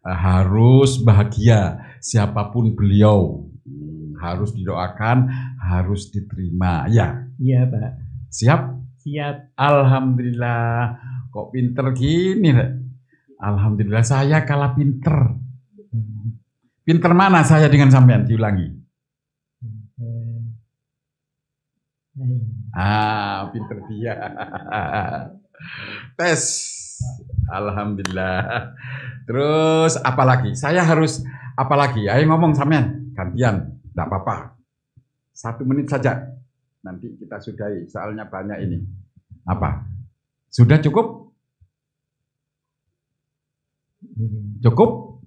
Harus bahagia. Siapapun beliau. Harus didoakan, harus diterima. Ya? Iya Pak. Siap? Siap. Alhamdulillah. Kok pinter gini? Alhamdulillah saya kalah pinter. Pinter mana saya dengan sampean? Diulangi. Pinter dia. Tes. Alhamdulillah. Terus apa lagi? Saya harus apa lagi? Ayo ngomong sampean. Gantian. Tidak apa-apa. 1 menit saja. Nanti kita sudahi. Soalnya banyak ini. Apa? Sudah cukup? Cukup?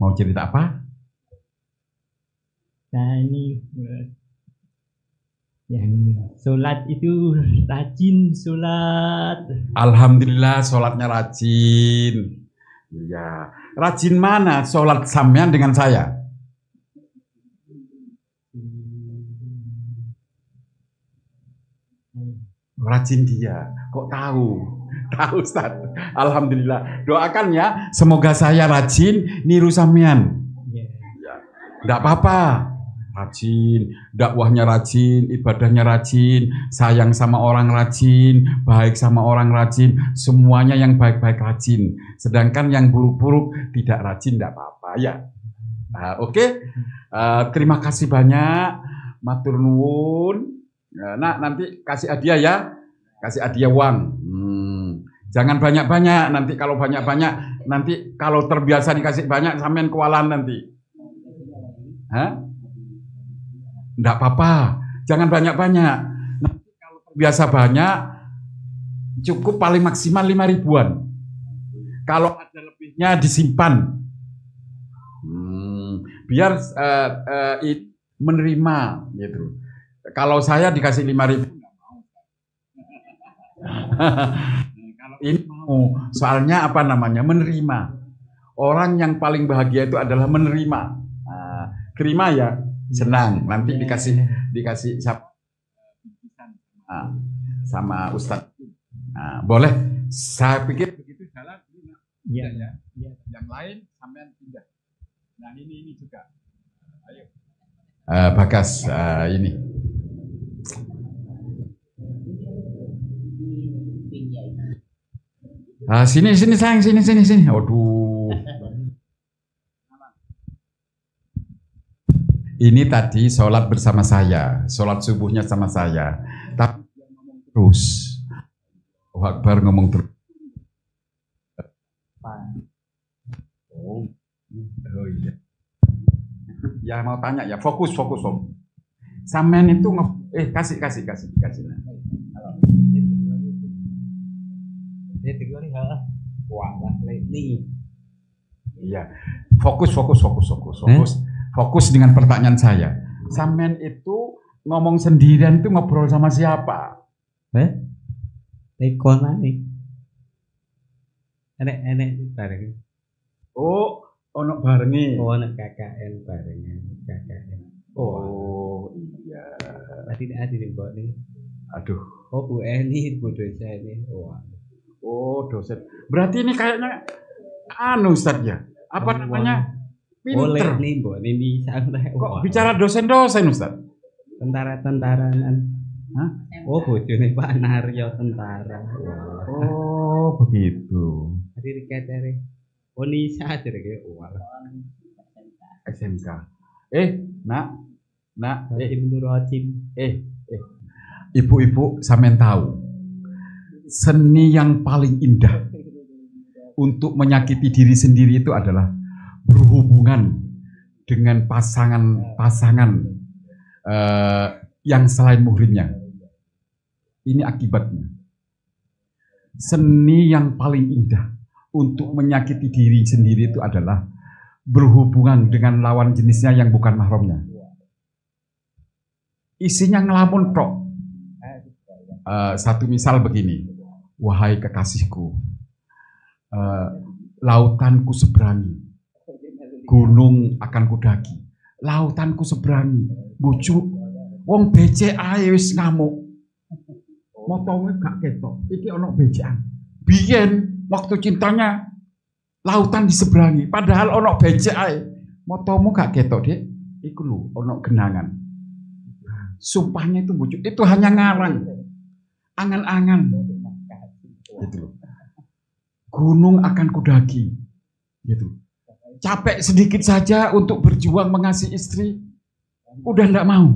Mau cerita apa? Nah ini yang sholat itu rajin sholat. Alhamdulillah sholatnya rajin. Iya. Rajin mana sholat sampean dengan saya? Rajin dia. Kok tahu? Tahu Ustaz. Alhamdulillah. Doakan ya. Semoga saya rajin niru sampean. Ya. Enggak apa-apa. Rajin, dakwahnya rajin, ibadahnya rajin, sayang sama orang rajin, baik sama orang rajin, semuanya yang baik-baik rajin. Sedangkan yang buruk-buruk tidak rajin, tidak apa-apa ya. Oke. Terima kasih banyak, matur nuwun. Nah, nanti kasih hadiah ya, kasih hadiah uang. Jangan banyak-banyak, nanti kalau banyak-banyak Nanti kalau terbiasa dikasih banyak, sampean kewalahan nanti. Hah? Enggak apa-apa, jangan banyak-banyak. Nanti kalau terbiasa banyak, cukup paling maksimal 5 ribuan. Kalau ada lebihnya disimpan. Biar menerima gitu. Kalau saya dikasih 5 ribu, nggak mau. Kalau ini mau, soalnya apa namanya, menerima. Orang yang paling bahagia itu adalah menerima. Terima ya, senang. Nanti dikasih sama Ustadz. Boleh. Saya pikir begitu jalan. Iya. Yang lain sampean pindah. Nah ini juga. Ayo. Bagas ini. Sini sayang, sini. Aduh. Ini tadi sholat bersama saya, sholat subuhnya sama saya. Tapi dia ngomong terus. Akbar ngomong terus. Oh iya. Ya mau tanya ya, fokus. Sampean itu kasih. Iya. Fokus dengan pertanyaan saya. Sampean itu ngomong sendirian itu ngobrol sama siapa? Enak bareng. Oh, ono barengi. Oh, ono KKN barengan. Oh, iya. Tadi ada nih, Mbak nih. Aduh. Oh, Bu Eni, Bu dosen ini. Oh, dosen. Berarti ini kayaknya Ustaz ya. Apa namanya? Pinter. Boleh nih, Mbak ini santai. Kok bicara dosen Ustaz? Tentara-tentaranan. Hah? Oh, bojone Pak Naryo tentara. Oh, begitu. Tadi dikatakan oh Nisa aja kayak SMK. Nak, ibu-ibu sampean tahu seni yang paling indah untuk menyakiti diri sendiri itu adalah berhubungan dengan pasangan yang selain muhrimnya. Ini akibatnya. Seni yang paling indah untuk menyakiti diri sendiri itu adalah berhubungan dengan lawan jenisnya yang bukan mahramnya. Isinya ngelamun tok. Satu misal begini, wahai kekasihku, lautanku seberangi, gunung akan kudaki, lautanku seberangi, bujuk, wong becek ae wis ngamuk, motomu gak ketok, iki ono becekan. Biyen waktu cintanya lautan diseberangi, padahal ono becek ae, motomu gak ketok dek, iku lho ono genangan. Sumpahnya itu bujuk, itu hanya ngarang, angan-angan, gitu loh. Gunung akan kudaki, gitu. Capek sedikit saja untuk berjuang mengasihi istri, udah ndak mau.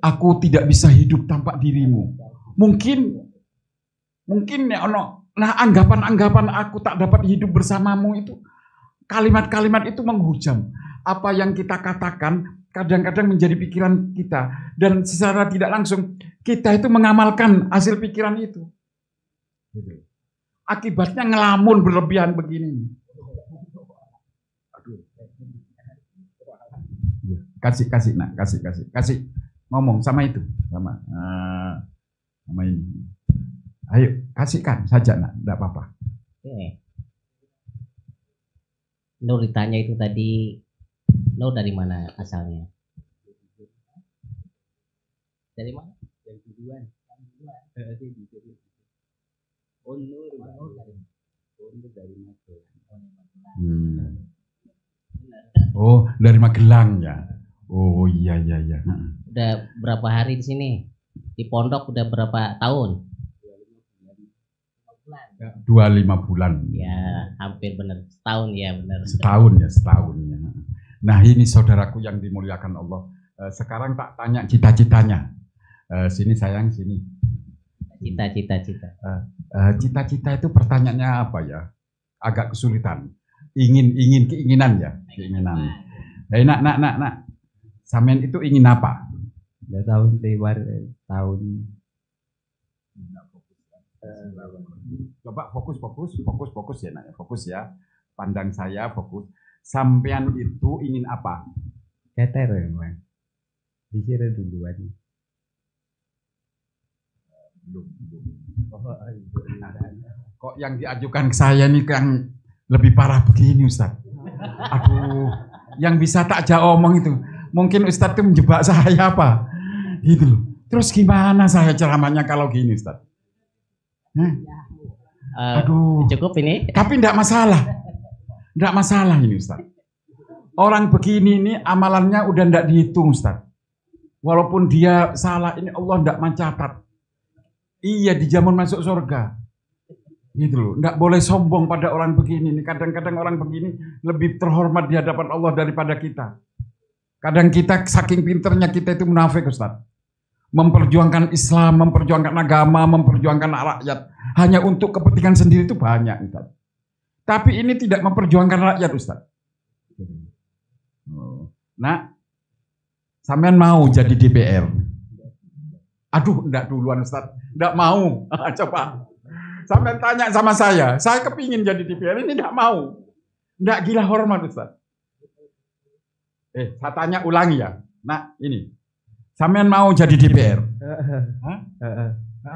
Aku tidak bisa hidup tanpa dirimu. Mungkin ya ono. Nah anggapan aku tak dapat hidup bersamamu itu, kalimat-kalimat itu menghujam. Apa yang kita katakan kadang-kadang menjadi pikiran kita, dan secara tidak langsung kita itu mengamalkan hasil pikiran itu. Akibatnya ngelamun berlebihan begini. Aduh. Kasih nak, kasih ngomong sama itu, sama ini. Ayo kasihkan saja nak, tidak apa-apa. Nur ditanya itu tadi, Nur dari mana asalnya? Dari mana? Dari Tujuan. Oh, Nur dari Magelang. Oh, dari Magelang ya. Oh iya. Udah berapa hari di sini? Di pondok udah berapa tahun? 25 bulan. Ya, hampir benar. Setahun ya, benar. Setahun ya. Nah, ini saudaraku yang dimuliakan Allah. Sekarang tak tanya cita-citanya. Sini sayang, sini. Cita-cita. Cita-cita itu pertanyaannya apa ya? Agak kesulitan. Keinginan ya, keinginan. Nak. Sampean itu ingin apa? Ya tahun lewat tahun. Coba fokus ya nak, fokus ya. Pandang saya fokus. Sampean itu ingin apa? Keter ya, Mas. Dikira duluan. Belum. Kok yang diajukan ke saya nih yang lebih parah begini Ustaz? Aduh, yang bisa tak omong itu. Mungkin Ustaz itu menjebak saya apa? Gitu loh. Terus gimana saya ceramahnya kalau gini Ustaz? Aduh. Cukup ini. Tapi enggak masalah. Enggak masalah ini Ustaz. Orang begini ini amalannya udah enggak dihitung Ustaz. Walaupun dia salah ini Allah enggak mencatat. Iya dijamin masuk surga. Gitu loh. Enggak boleh sombong pada orang begini. Kadang-kadang orang begini lebih terhormat di hadapan Allah daripada kita. Kadang kita saking pinternya kita itu munafik Ustaz. Memperjuangkan Islam, memperjuangkan agama, memperjuangkan rakyat. Hanya untuk kepentingan sendiri itu banyak Ustaz. Tapi ini tidak memperjuangkan rakyat Ustaz. Nah, sampean mau jadi DPR? Aduh, enggak duluan Ustaz. Enggak mau. Coba. Sampean tanya sama saya kepingin jadi DPR, ini enggak mau. Enggak gila hormat Ustaz. Saya tanya ulangi ya. Nah, ini. Sampean mau jadi DPR? Hah?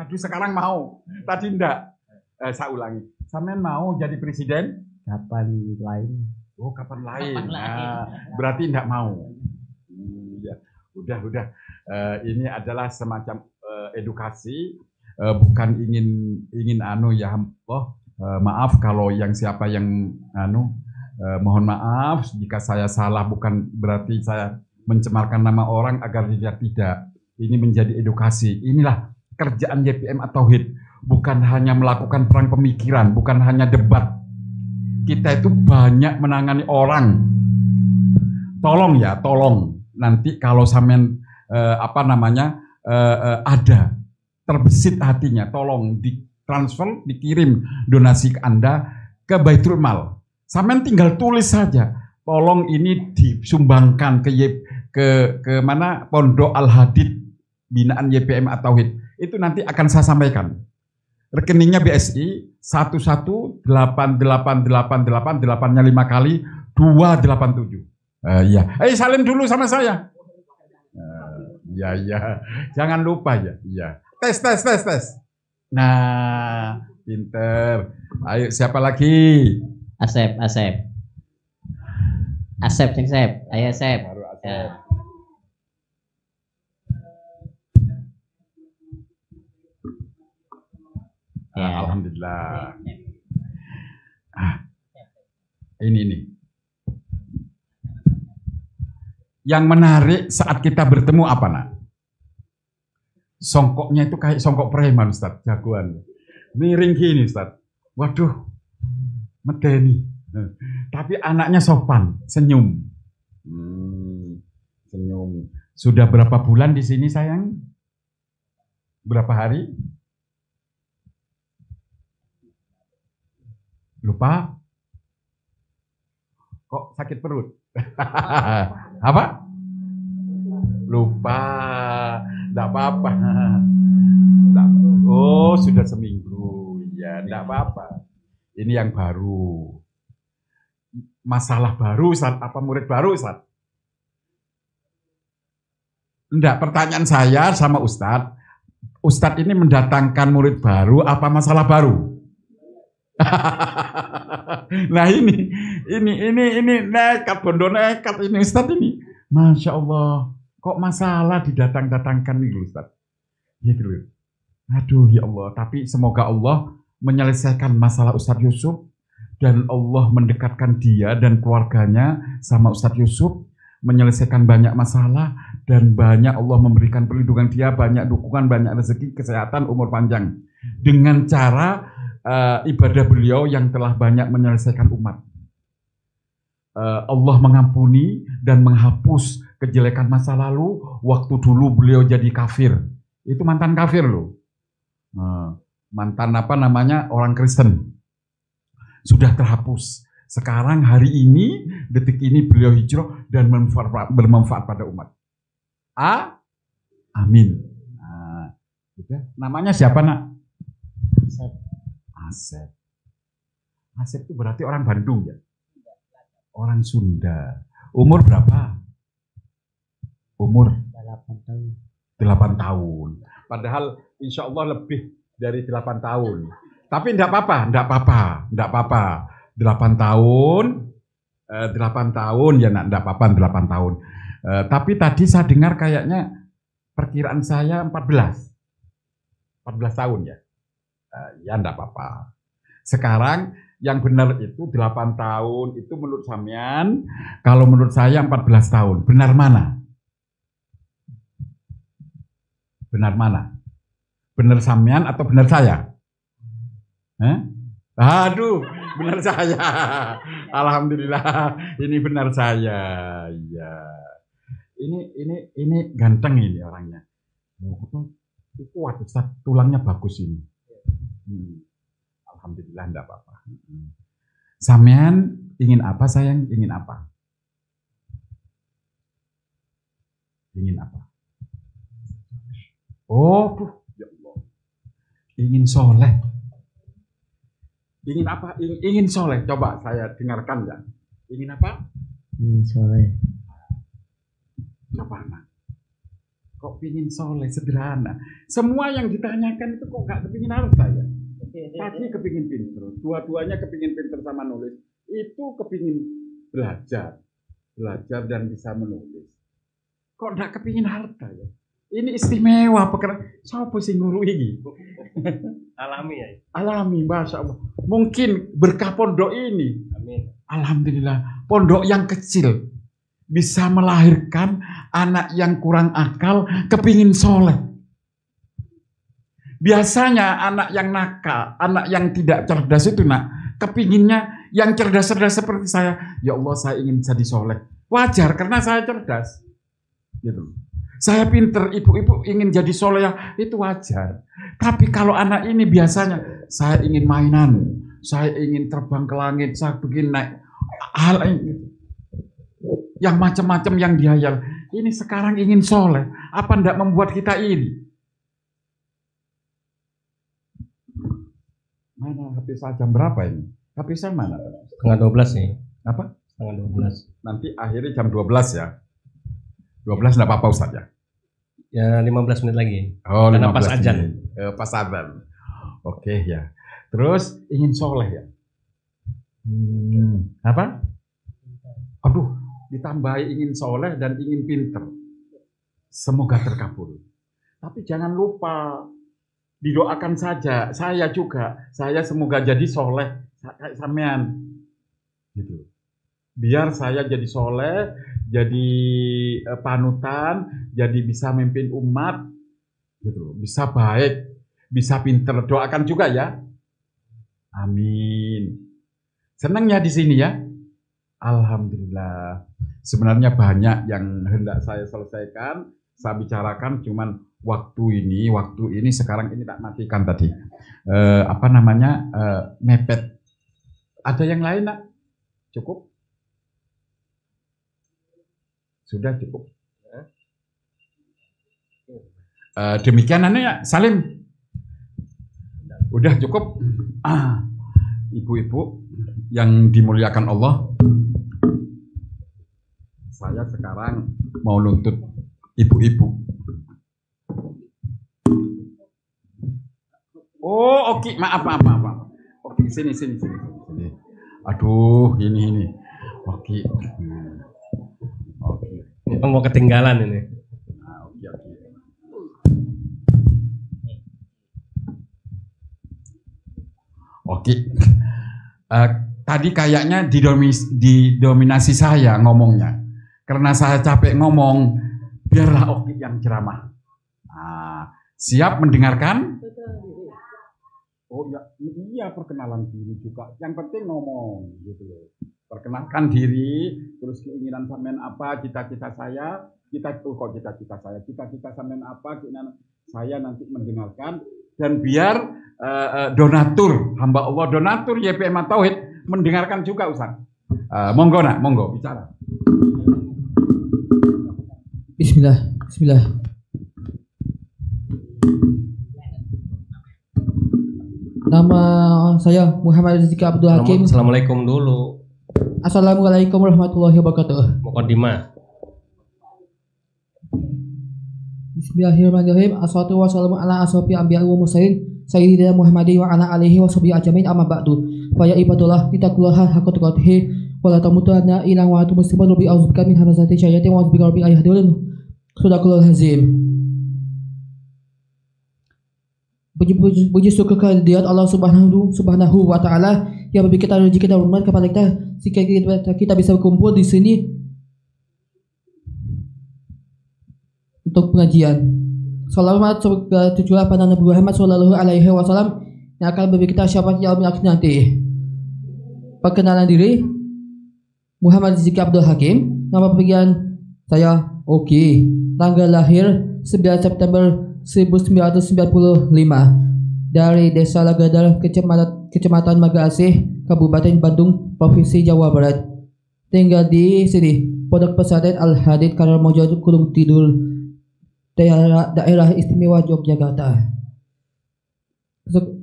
Aduh, sekarang mau. Tadi enggak. Saya ulangi. Sampean mau jadi presiden? Kapan lain? Oh, kapan lain? Nah, berarti enggak mau. Ya, udah. Ini adalah semacam edukasi, bukan ingin ya. Maaf kalau siapa yang mohon maaf jika saya salah, bukan berarti saya mencemarkan nama orang agar dilihat, tidak. Ini menjadi edukasi. Inilah kerjaan YPM At-Tauhid, bukan hanya melakukan perang pemikiran, bukan hanya debat. Kita itu banyak menangani orang. Tolong nanti kalau sampean ada terbesit hatinya, tolong ditransfer, dikirim donasi ke Anda ke Baitul Mal. Sampean tinggal tulis saja, tolong ini disumbangkan ke mana Pondok Al-Hadid binaan YPM At-Tauhid. Itu nanti akan saya sampaikan. Rekeningnya BSI 1188888 nya 5 kali 287. Iya. Salim dulu sama saya. Iya. Jangan lupa ya. Iya. Tes. Nah, pinter. Ayo siapa lagi? Asep. Ayo Asep. Baru Asep. Ya. Alhamdulillah. Ini. Yang menarik saat kita bertemu apa nak? Songkoknya itu kayak songkok preman Ustaz, jagoan. Miring gini Ustaz. Waduh, medeni. Tapi anaknya sopan, senyum. Senyum. Sudah berapa bulan di sini sayang? Berapa hari? Lupa? Kok sakit perut? Apa? Lupa. Enggak apa-apa. Oh, sudah seminggu. Ya, enggak apa-apa. Ini yang baru. Masalah baru, Ustaz. Apa murid baru, Ustaz? Enggak, pertanyaan saya sama Ustaz. Ustaz ini mendatangkan murid baru apa masalah baru? Nah ini nekat, bondo nekat ini Ustaz ini. Masya Allah, kok masalah didatang-datangkan nih Ustaz? Gitu. Aduh ya Allah, tapi semoga Allah menyelesaikan masalah Ustaz Yusuf dan Allah mendekatkan dia dan keluarganya sama Ustaz Yusuf, menyelesaikan banyak masalah dan banyak Allah memberikan perlindungan dia, banyak dukungan, banyak rezeki, kesehatan, umur panjang dengan cara ibadah beliau yang telah banyak menyelesaikan umat. Allah mengampuni dan menghapus kejelekan masa lalu. Waktu dulu beliau jadi kafir, itu mantan kafir loh. Mantan apa namanya orang Kristen. Sudah terhapus. Sekarang hari ini, detik ini beliau hijrah dan bermanfaat pada umat. Amin. Nah, gitu. Namanya siapa, Nak? Asep. Asep itu berarti orang Bandung ya? Orang Sunda. Umur berapa? Umur 8 tahun. 8 tahun. Padahal insya Allah lebih dari 8 tahun. Tapi enggak apa-apa. 8 tahun, 8 tahun ya nak, enggak apa-apa 8 tahun. Tapi tadi saya dengar kayaknya perkiraan saya 14 tahun ya. Ya enggak apa-apa. Sekarang yang benar itu 8 tahun itu menurut sampean, kalau menurut saya 14 tahun. Benar mana? Benar mana? Benar sampean atau benar saya? Aduh, benar saya. Alhamdulillah, ini benar saya. Ya. Ini ganteng ini orangnya. Itu kuat, tulangnya bagus ini. Alhamdulillah, enggak apa-apa. Sampean ingin apa, sayang? Ingin apa? Ingin apa? Oh, ya Allah. Ingin soleh. Ingin apa? Ingin soleh. Coba saya dengarkan ya. Ingin apa? Ingin soleh. Coba, Nak. Kok ingin soleh? Sederhana. Semua yang ditanyakan itu kok nggak kepingin harta ya? Tadi kepingin pinter. Dua-duanya kepingin pinter sama nulis. Itu kepingin belajar. Belajar dan bisa menulis. Kok nggak kepingin harta ya? Ini istimewa pekerjaan. Siapa sih guru ini? Alami ya. Alami, Masya Allah. Mungkin berkah pondok ini. Amin. Alhamdulillah. Pondok yang kecil bisa melahirkan anak yang kurang akal, kepingin soleh. Biasanya anak yang nakal, anak yang tidak cerdas itu nak, kepinginnya yang cerdas-cerdas seperti saya. Ya Allah, saya ingin jadi soleh. Wajar karena saya cerdas. Gitu. Saya pinter, ibu-ibu ingin jadi soleh, itu wajar. Tapi kalau anak ini biasanya, saya ingin mainan, saya ingin terbang ke langit, saya begini naik. Hal ini, yang macam-macam yang dihayal. Ini sekarang ingin soleh, apa enggak membuat kita ini? Mana HP saya jam berapa ini? HP saya mana? Setengah 12 nih. Apa? Setengah 12. Nanti akhirnya jam 12 ya. 12 enggak apa-apa Ustaz ya? Ya 15 menit lagi. Oh, karena 15 pas azan. Pas azan. Oke ya. Terus ingin soleh ya? Apa? Aduh, ditambahi ingin soleh dan ingin pinter. Semoga terkabul. Tapi jangan lupa didoakan saja. Saya juga. Saya semoga jadi soleh kayak sampean. Gitu. Biar saya jadi soleh, jadi panutan, jadi bisa memimpin umat, gitu. Bisa baik, bisa pinter. Doakan juga ya. Amin. Senang ya di sini ya. Alhamdulillah. Sebenarnya banyak yang hendak saya selesaikan, saya bicarakan, cuman waktu ini sekarang ini tak matikan tadi. Mepet. Ada yang lain nak? Cukup? Sudah cukup. Demikian ya, Salim. Udah cukup. Ibu-ibu yang dimuliakan Allah. Saya sekarang mau nuntut ibu-ibu. Oh, oke, maaf. Oke, sini. Aduh, ini. Oke. Mau ketinggalan ini. Oke. Tadi kayaknya didominasi saya ngomongnya. Karena saya capek ngomong, biarlah Oki yang ceramah. Siap mendengarkan? Oh ya, iya perkenalan diri juga. Yang penting ngomong gitu loh. Perkenalkan diri, terus keinginan sampean apa, cita-cita saya, cita-cita sampean apa, keinginan saya nanti mendengarkan, dan biar donatur, hamba Allah donatur YPM Tauhid mendengarkan juga Ustaz. Monggo nak, monggo bicara. Bismillah. Nama saya Muhammad Rizki Abdul Hakim. Assalamualaikum dulu. Assalamualaikum warahmatullahi wabarakatuh. Muqaddimah. Bismillahirrahmanirrahim. Assalatu wassalamu ala asrofi anbiya wa mursalin sayyidina Muhammadin wa ala alihi wa sahbihi ajmain amma ba'du. Fa ya ibadullah ittaqullaha haqqa tuqatih wa la tamutunna illa wa antum muslimun. Rabbi a'udzubika min hamazati syayatin wa a'udzubika rabbi ayahdurun. Sadaqallahul azim. Puji syukur kehadirat Allah Subhanahu wa taala yang memberi kita rezeki dan rahmat kepada kita sehingga kita bisa berkumpul di sini untuk pengajian. Selamat tercurah pada Nabi Muhammad sallallahu alaihi wasallam yang akan memberi kita syafaat yaumil akhir nanti. Perkenalan diri, Muhammad Rizki Abdul Hakim. Nama panggilan saya Oki. Tanggal lahir 9 September 1995 dari Desa Lagadar, Kecamatan Magasih, Kabupaten Bandung, Provinsi Jawa Barat. Tinggal di sini, Pondok Pesantren Al-Hadid Karangmojo, Gunung Kidul, daerah istimewa Yogyakarta.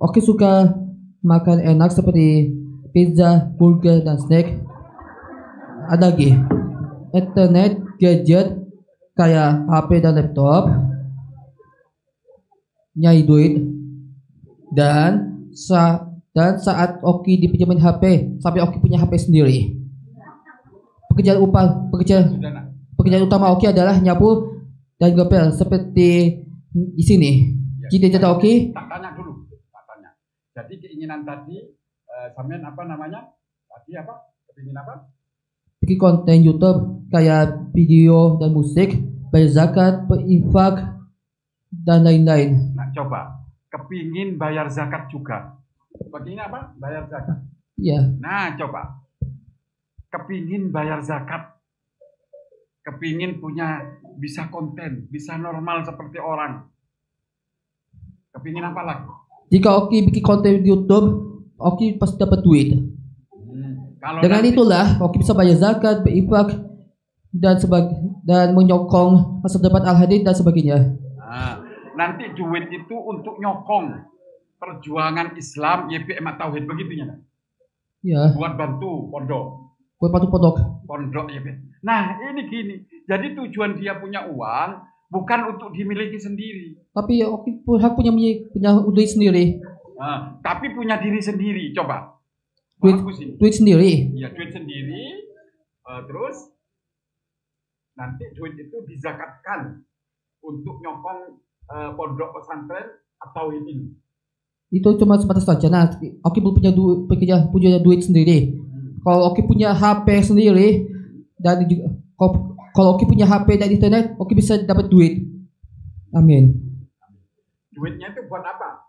Oke suka makan enak seperti pizza, burger, dan snack. Ada lagi internet, gadget kayak HP dan laptop, nyai duit, dan saat Oki dipinjamin HP sampai Oki punya HP sendiri. Pekerjaan utama Oki adalah nyapu dan ngepel seperti di sini. Cita-cita Oki. Tak tanya. Jadi keinginan tadi sampean apa namanya? Tadi apa? Kepingin apa? Bikin konten YouTube kayak video dan musik, bayar zakat, berinfak, dan lain-lain. Nah coba, kepingin bayar zakat juga. Begini apa? Bayar zakat. Iya. Nah coba, kepingin bayar zakat, kepingin punya bisa konten, bisa normal seperti orang. Kepingin apa lagi? Jika Oki bikin konten YouTube, Oki pasti dapat duit. Dengan itulah Oki bisa bayar zakat, berinfak, dan menyokong masa depan Al-Hadid dan sebagainya. Nah, nanti duit itu untuk nyokong perjuangan Islam YPM Tauhid begitunya. Ya. Buat bantu pondok. Buat bantu Pondok YPM. Nah, ini gini. Jadi tujuan dia punya uang bukan untuk dimiliki sendiri. Tapi Oki punya duit sendiri. Nah, tapi punya diri sendiri. Coba. Duit sendiri. Iya, duit sendiri. Terus nanti duit itu dizakatkan untuk nyokong pondok pesantren atau ini. Itu cuma sebatas saja. Nah, Oki belum punya duit sendiri. Kalau Oki punya HP sendiri dan juga kalau Oki punya HP dan internet, Oki bisa dapat duit. Amin. Duitnya itu buat apa?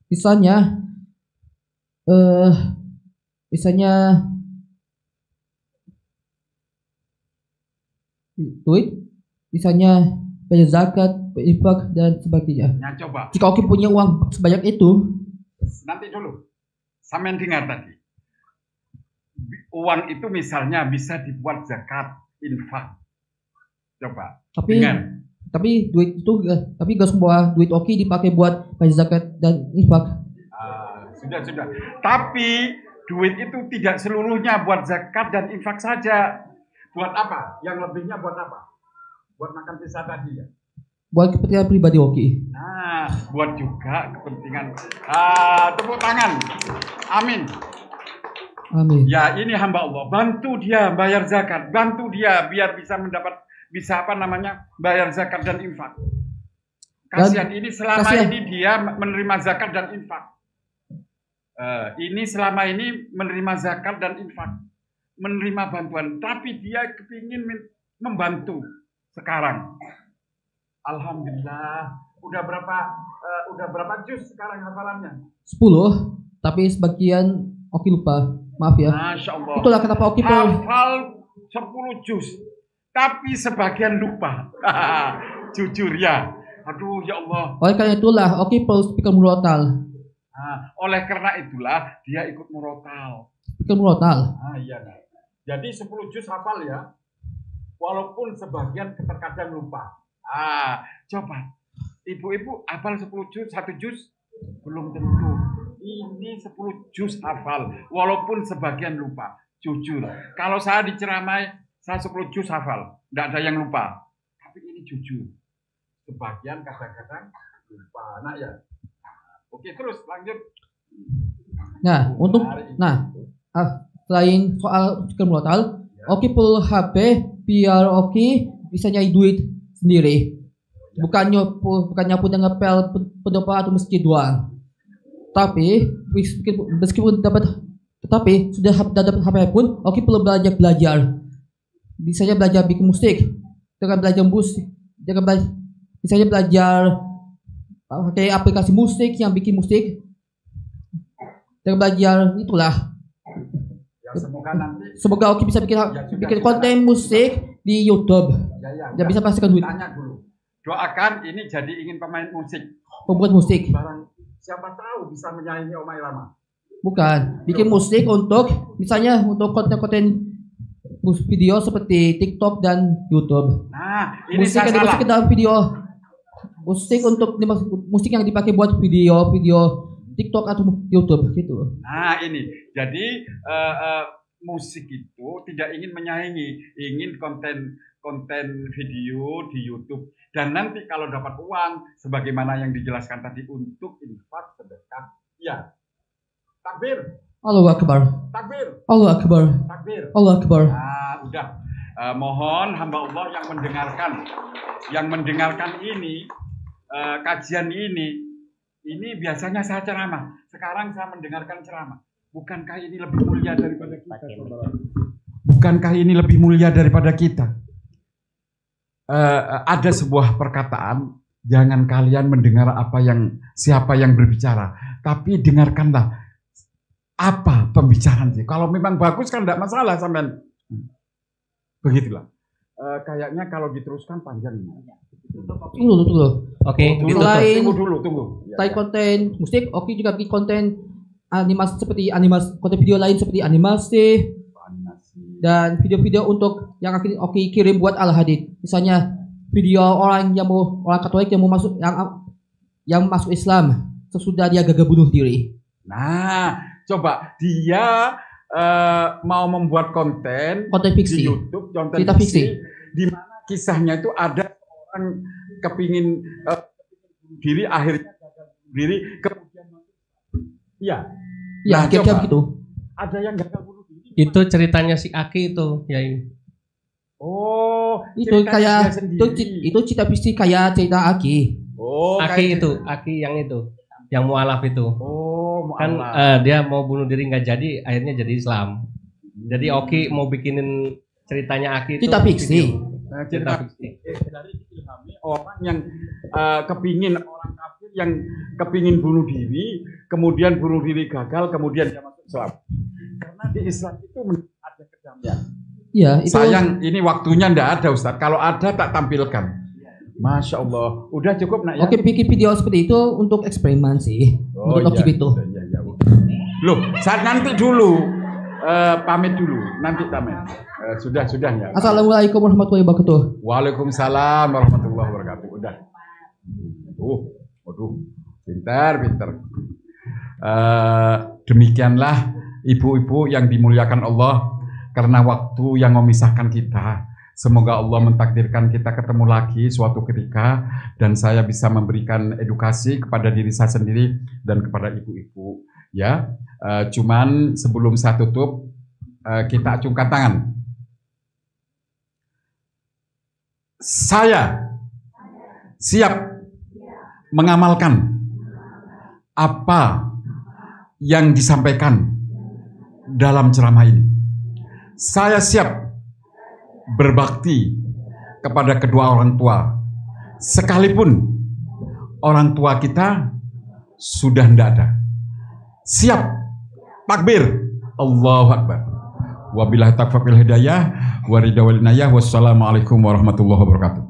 Misalnya duit, misalnya bayar zakat, berinfak, dan sebagainya. Nah, coba. Jika Oki punya uang sebanyak itu, nanti dulu. Sampean dengar tadi. Uang itu misalnya bisa dibuat zakat, infak. Coba. Tapi duit itu, tapi gak semua duit Oki dipakai buat bayar zakat dan infak. Sudah. Tapi duit itu tidak seluruhnya buat zakat dan infak saja. Buat apa? Yang lebihnya buat apa? Buat makan pizza tadi ya? Buat kepentingan pribadi Oki. Nah, buat juga kepentingan. Tepuk tangan. Amin. Amin. Ya, ini hamba Allah. Bantu dia bayar zakat. Bantu dia biar bisa bayar zakat dan infak. Kasihan ini selama ini dia menerima zakat dan infak. Ini selama ini menerima zakat dan infak, menerima bantuan, tapi dia kepingin membantu sekarang. Alhamdulillah, udah berapa juz sekarang hafalannya? 10, tapi sebagian Oki lupa, maaf ya. Masya Allah. Itulah kenapa Oki hafal 10 juz, tapi sebagian lupa. Jujur ya, Aduh, ya Allah. Oleh karena itulah, Oki perlu speaker murotal. Nah, oleh karena itulah dia ikut murotal. Speaker murotal. Iya. Nah. Jadi 10 juz hafal ya. Walaupun sebagian terkadang lupa. Coba. Ibu-ibu hafal 10 juz, 1 juz? Belum tentu. Ini 10 juz hafal. Walaupun sebagian lupa. Jujur. Kalau saya diceramai, saya 10 juz hafal. Tidak ada yang lupa. Tapi ini jujur. Sebagian kadang-kadang lupa. Nah ya. Oke, terus lanjut. Nah, selain soal speaker murotal, Oki perlu HP biar Oki bisa nyari duit sendiri. Bukan nyapu dan ngepel pendopo atau masjid doang. Tapi meskipun tetapi sudah dapat HP pun, Oki perlu belajar. Misalnya belajar bikin musik, dengan belajar musik, misalnya belajar pakai aplikasi musik yang bikin musik, dengan belajar itulah. Ya, semoga Oki bisa bikin konten musik di YouTube. Dan bisa menghasilkan duit. Tanya dulu. Doakan ini jadi ingin pemain musik. Pembuat musik. Siapa tahu bisa menyaingi Omai Lama. Bukan, bikin musik untuk misalnya untuk konten-konten video seperti TikTok dan YouTube. Nah, ini musik yang dimasukkan dalam video. Musik yang dipakai buat video TikTok atau YouTube gitu. Nah, ini. Jadi musik itu tidak ingin menyaingi, ingin konten video di YouTube. Dan nanti kalau dapat uang sebagaimana yang dijelaskan tadi untuk infak, sedekah, ya. Takbir. Allahu Akbar. Takbir. Allahu Akbar. Takbir. Allahu Akbar. Nah, udah. Mohon hamba Allah yang mendengarkan ini kajian ini biasanya saya ceramah. Sekarang saya mendengarkan ceramah. Bukankah ini lebih mulia daripada kita? Bukankah ini lebih mulia daripada kita? Ada sebuah perkataan, jangan kalian mendengar siapa yang berbicara, tapi dengarkanlah apa pembicaraan sih. Kalau memang bagus kan tidak masalah sampean. Begitulah. Kayaknya kalau diteruskan panjang ini. Tunggu. Oke. Tunggu. Selain konten musik, Oki juga bikin konten konten video lain seperti animasi dan video-video untuk yang akan Oki kirim buat Al-Hadid. Misalnya video orang Katolik yang mau masuk yang masuk Islam sesudah dia gagal bunuh diri. Nah, coba dia mau membuat konten fiksi di YouTube, cerita fiksi, di mana kisahnya itu ada orang kepingin diri akhirnya gagal bunuh diri kemudian iya. Nah, kira-kira begitu. Ada yang gagal bunuh diri. Itu ceritanya si Aki itu, Yai. Oh, itu kayak itu cerita fiksi kayak cerita Aki. Oh, Aki itu, Aki yang mualaf itu. Oh, kan dia mau bunuh diri nggak jadi, akhirnya jadi Islam. Jadi Oki mau bikinin ceritanya Aki itu cerita fiksi. Cerita fiksi. Dari ilhami orang yang kepingin orang kafir yang kepingin bunuh diri, kemudian bunuh diri gagal, kemudian dia masuk Islam. Karena di Islam itu ada kedamaian. Iya, itu. Sayang ini waktunya ndak ada Ustadz. Kalau ada tak tampilkan. Masya Allah. Udah cukup nak ya. Oke, bikin video seperti itu untuk eksperimen sih. Untuk objek itu. Iya. Loh, saat nanti dulu. Pamit dulu. Nanti pamit. Sudah ya. Assalamualaikum warahmatullahi wabarakatuh. Waalaikumsalam warahmatullahi wabarakatuh. Udah. Waduh. Pintar. Demikianlah ibu-ibu yang dimuliakan Allah. Karena waktu yang memisahkan kita. Semoga Allah mentakdirkan kita ketemu lagi suatu ketika dan saya bisa memberikan edukasi kepada diri saya sendiri dan kepada ibu-ibu. Ya, cuman sebelum saya tutup, kita acungkan tangan. Saya siap mengamalkan apa yang disampaikan dalam ceramah ini. Saya siap berbakti kepada kedua orang tua, sekalipun orang tua kita sudah tidak ada. Siap, takbir, Allahu Akbar. Wabillahi taufiq wal hidayah, wassalamualaikum warahmatullahi wabarakatuh.